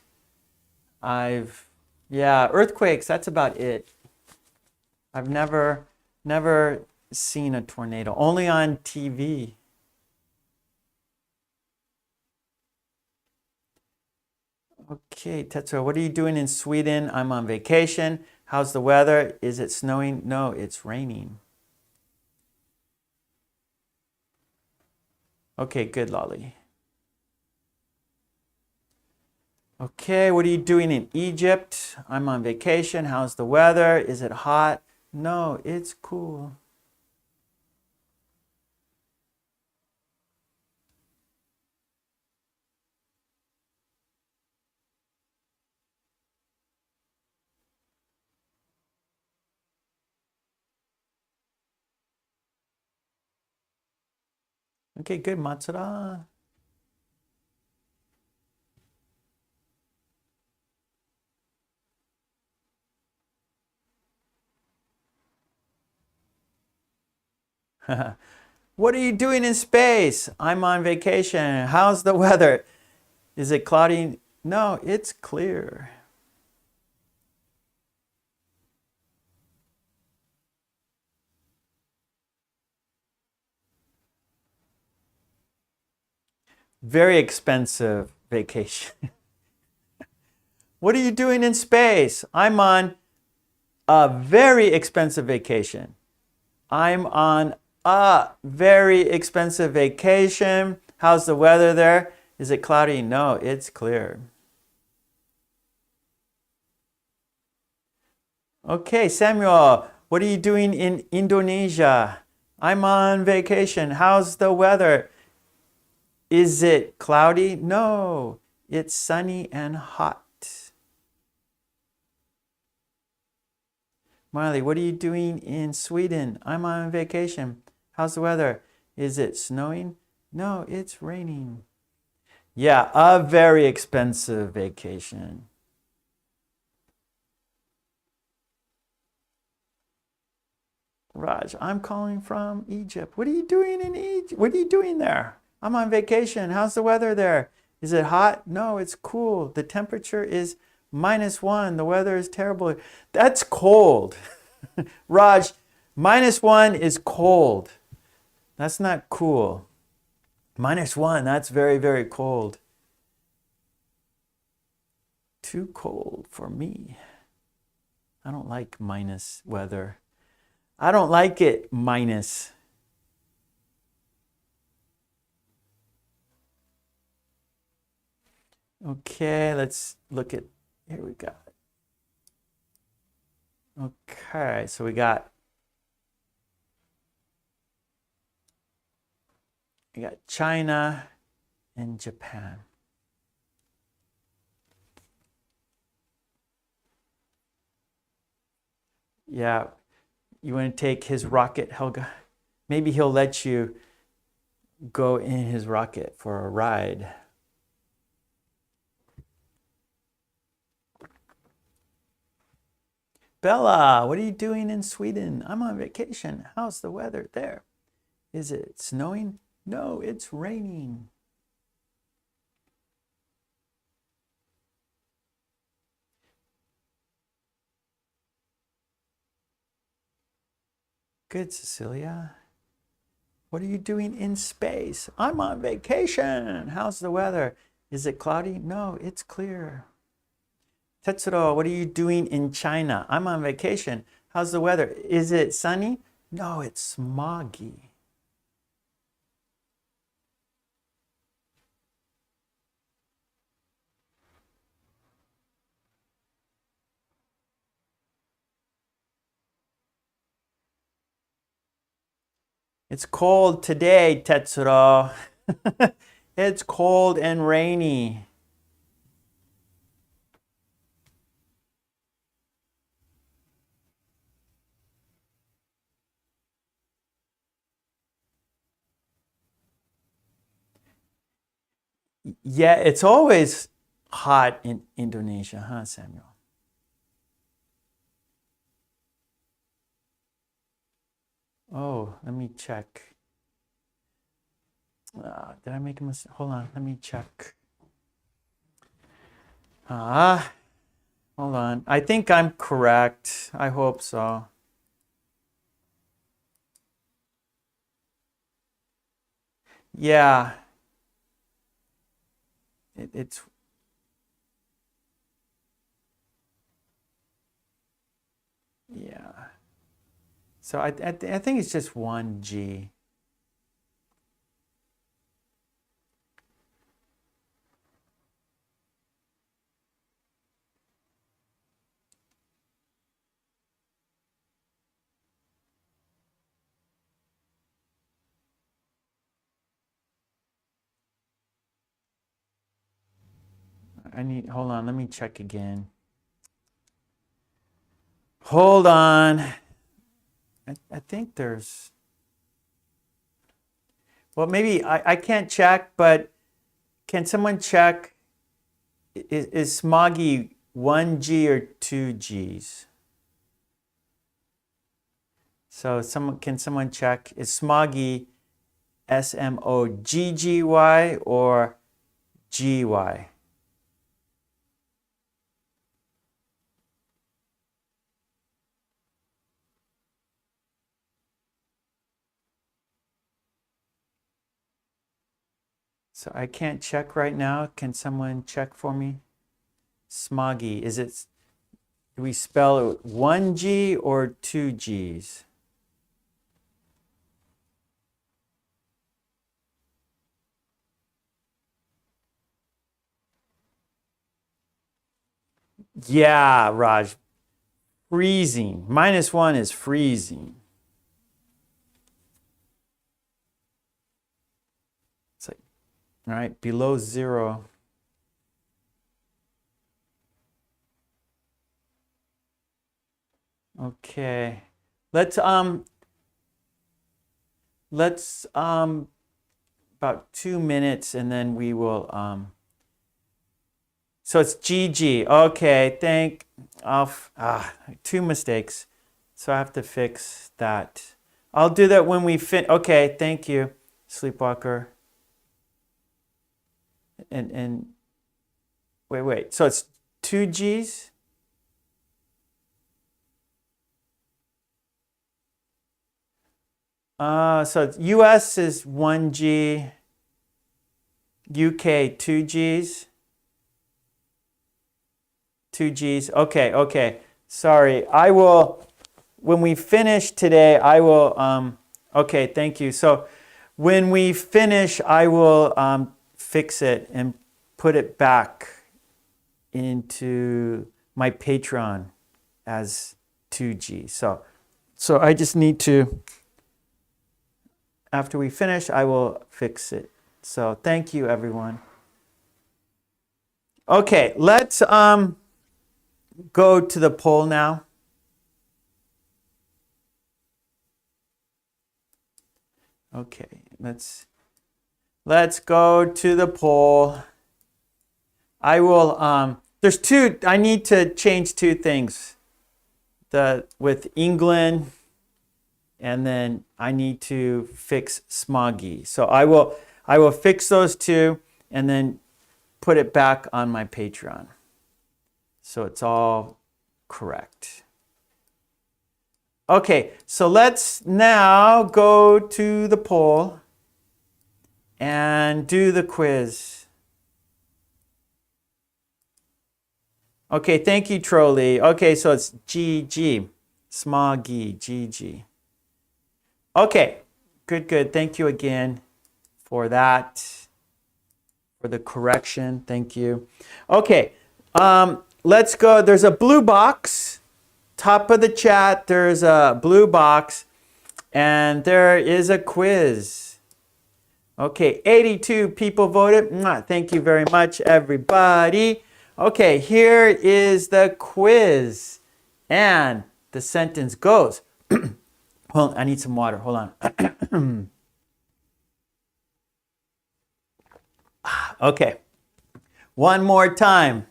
Earthquakes, that's about it. I've never seen a tornado, only on TV. Okay, Tetra, what are you doing in Sweden? I'm on vacation. How's the weather? Is it snowing? No, it's raining. Okay, good, Lolly. Okay, what are you doing in Egypt? I'm on vacation. How's the weather? Is it hot? No, it's cool. Okay, good, Matsura. What are you doing in space? I'm on vacation. How's the weather? Is it cloudy? No, it's clear. Very expensive vacation. What are you doing in space? I'm on a very expensive vacation. I'm on a very expensive vacation. How's the weather there? Is it cloudy? No, it's clear. Okay, Samuel, what are you doing in Indonesia? I'm on vacation. How's the weather? Is it cloudy? No, it's sunny and hot. Marley, what are you doing in Sweden? I'm on vacation. How's the weather? Is it snowing? No, it's raining. Yeah, a very expensive vacation. Raj, I'm calling from Egypt. What are you doing in Egypt? What are you doing there? I'm on vacation. How's the weather there? Is it hot? No, it's cool. The temperature is -1. The weather is terrible. That's cold. Raj, -1 is cold. That's not cool. -1, that's very, very cold. Too cold for me. I don't like minus weather. I don't like it minus. Okay, let's look at, here we go. Okay, so we got China and Japan. Yeah, you want to take his rocket, Helga? Maybe he'll let you go in his rocket for a ride. Bella, what are you doing in Sweden? I'm on vacation. How's the weather there? Is it snowing? No, it's raining. Good, Cecilia. What are you doing in space? I'm on vacation. How's the weather? Is it cloudy? No, it's clear. Tetsuro, what are you doing in China? I'm on vacation. How's the weather? Is it sunny? No, it's smoggy. It's cold today, Tetsuro. It's cold and rainy. Yeah, it's always hot in Indonesia, huh, Samuel? Oh, let me check. Did I make a mistake? Hold on, let me check. Hold on. I think I'm correct. I hope so. Yeah. It's yeah. So I think it's just 1G. Hold on, let me check again. Hold on. I think there's, well, maybe I can't check, but can someone check, is smoggy 1G or 2Gs? So can someone check, is smoggy SMOGGY or GY? So I can't check right now. Can someone check for me? Smoggy, do we spell it 1G or 2Gs? Yeah, Raj. Freezing. -1 is freezing. It's like, all right, below 0. Okay. Let's about 2 minutes and then we will so it's GG. Okay, two mistakes. So I have to fix that. I'll do that when we okay, thank you, Sleepwalker. And wait. So it's 2Gs? So US is 1G, UK 2Gs. 2Gs. Okay. Sorry. I will, when we finish today, I will, okay, thank you. So when we finish, I will fix it and put it back into my Patreon as 2G. So I just need to, after we finish, I will fix it. So thank you, everyone. Okay, let's go to the poll now. Okay, let's go to the poll. I will I need to change 2 things. with England, and then I need to fix smoggy. So I will fix those two and then put it back on my Patreon. So it's all correct. Okay, so let's now go to the poll and do the quiz. Okay, thank you, Trolley. Okay, so it's GG. Smoggy, GG. Okay, good. Thank you again for that, for the correction. Thank you. Okay, let's go. There's a blue box. Top of the chat, there's a blue box, and there is a quiz. Okay, 82 people voted. Thank you very much, everybody. Okay, here is the quiz. And the sentence goes, hold on, I need some water, hold on. Okay, one more time.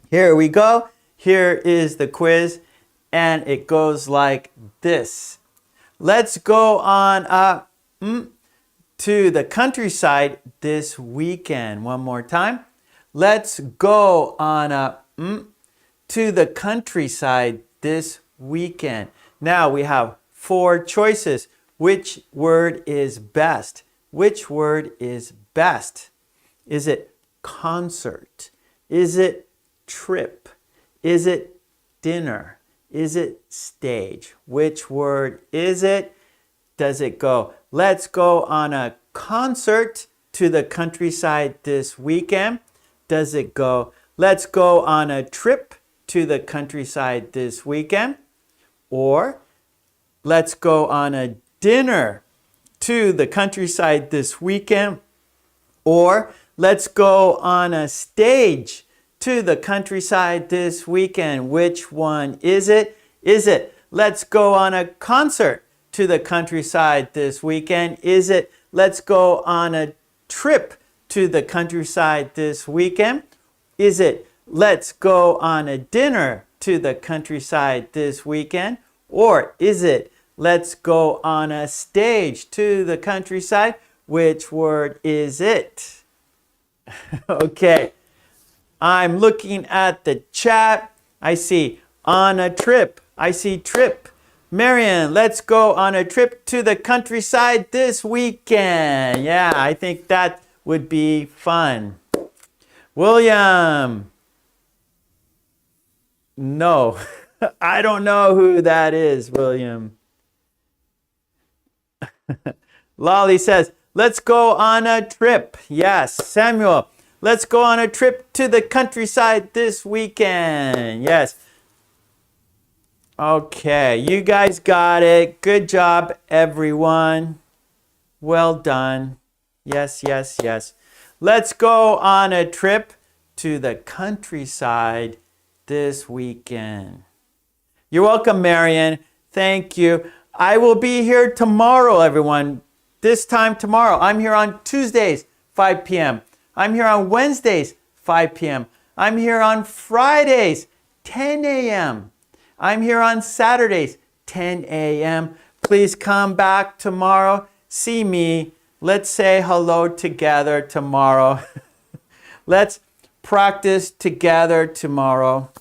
Here we go. Here is the quiz, and it goes like this. Let's go on up to the countryside this weekend. One more time. Let's go on up to the countryside this weekend. Now we have 4 choices. Which word is best? Which word is best? Is it concert? Is it trip? Is it dinner? Is it stage? Which word is it? Does it go, let's go on a concert to the countryside this weekend? Does it go, let's go on a trip to the countryside this weekend? Or let's go on a dinner to the countryside this weekend? Or let's go on a stage to the countryside this weekend? Which one is it? Is it, let's go on a concert to the countryside this weekend? Is it, let's go on a trip to the countryside this weekend? Is it, let's go on a dinner to the countryside this weekend? Or is it, let's go on a stage to the countryside? Which word is it? Okay, I'm looking at the chat. I see on a trip. I see trip. Marion, let's go on a trip to the countryside this weekend. Yeah, I think that would be fun. William. No, I don't know who that is, William. Lolly says, let's go on a trip. Yes, Samuel, let's go on a trip to the countryside this weekend. Yes. Okay, you guys got it. Good job, everyone. Well done. Yes. Let's go on a trip to the countryside this weekend. You're welcome, Marion. Thank you. I will be here tomorrow, everyone. This time tomorrow. I'm here on Tuesdays, 5 p.m. I'm here on Wednesdays, 5 p.m. I'm here on Fridays, 10 a.m. I'm here on Saturdays, 10 a.m. Please come back tomorrow. See me. Let's say hello together tomorrow. Let's practice together tomorrow.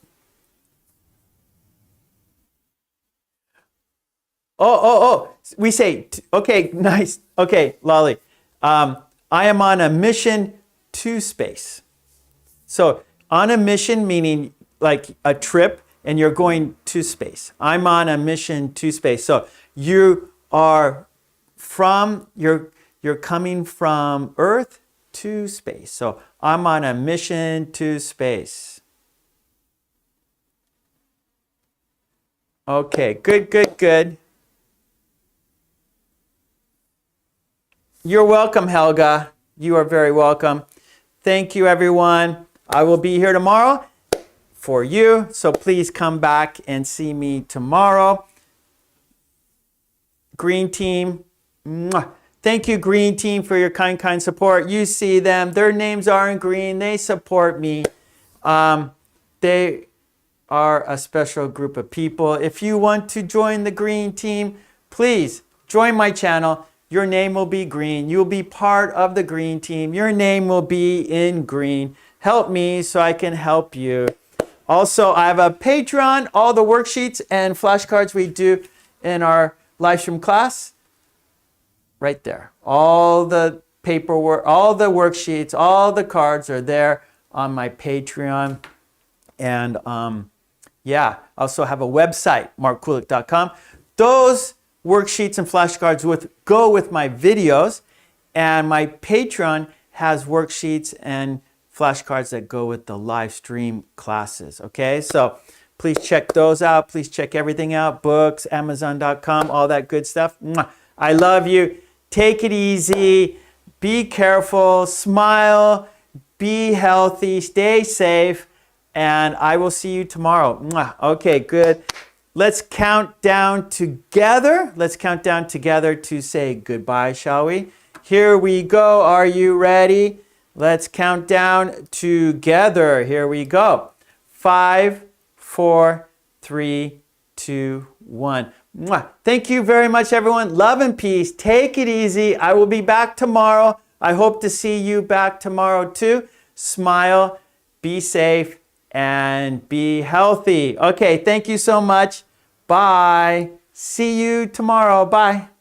Oh. We say, okay, nice. Okay, Lolly. I am on a mission to space. So on a mission meaning like a trip, and you're going to space. I'm on a mission to space. So you are you're coming from Earth to space. So I'm on a mission to space. Okay, good. You're welcome, Helga. You are very welcome. Thank you, everyone. I will be here tomorrow for you, so please come back and see me tomorrow. Green team, thank you, Green team, for your kind support. You see them, their names are in green, they support me. They are a special group of people. If you want to join the green team, please join my channel. Your name will be green. You'll be part of the green team. Your name will be in green. Help me so I can help you. Also, I have a Patreon. All the worksheets and flashcards we do in our Livestream class, right there. All the paperwork, all the worksheets, all the cards are there on my Patreon. And yeah, I also have a website, markkulek.com. Those worksheets and flashcards go with my videos, and my Patreon has worksheets and flashcards that go with the live stream classes. Okay, so please check those out. Please check everything out, books, amazon.com, all that good stuff. I love you. Take it easy. Be careful. Smile. Be healthy. Stay safe. And I will see you tomorrow. Okay, good. Let's count down together. Let's count down together to say goodbye, shall we? Here we go. Are you ready? Let's count down together. Here we go. 5, 4, 3, 2, 1. Thank you very much, everyone. Love and peace. Take it easy. I will be back tomorrow. I hope to see you back tomorrow too. Smile, be safe, and be healthy. Okay, thank you so much. Bye. See you tomorrow. Bye.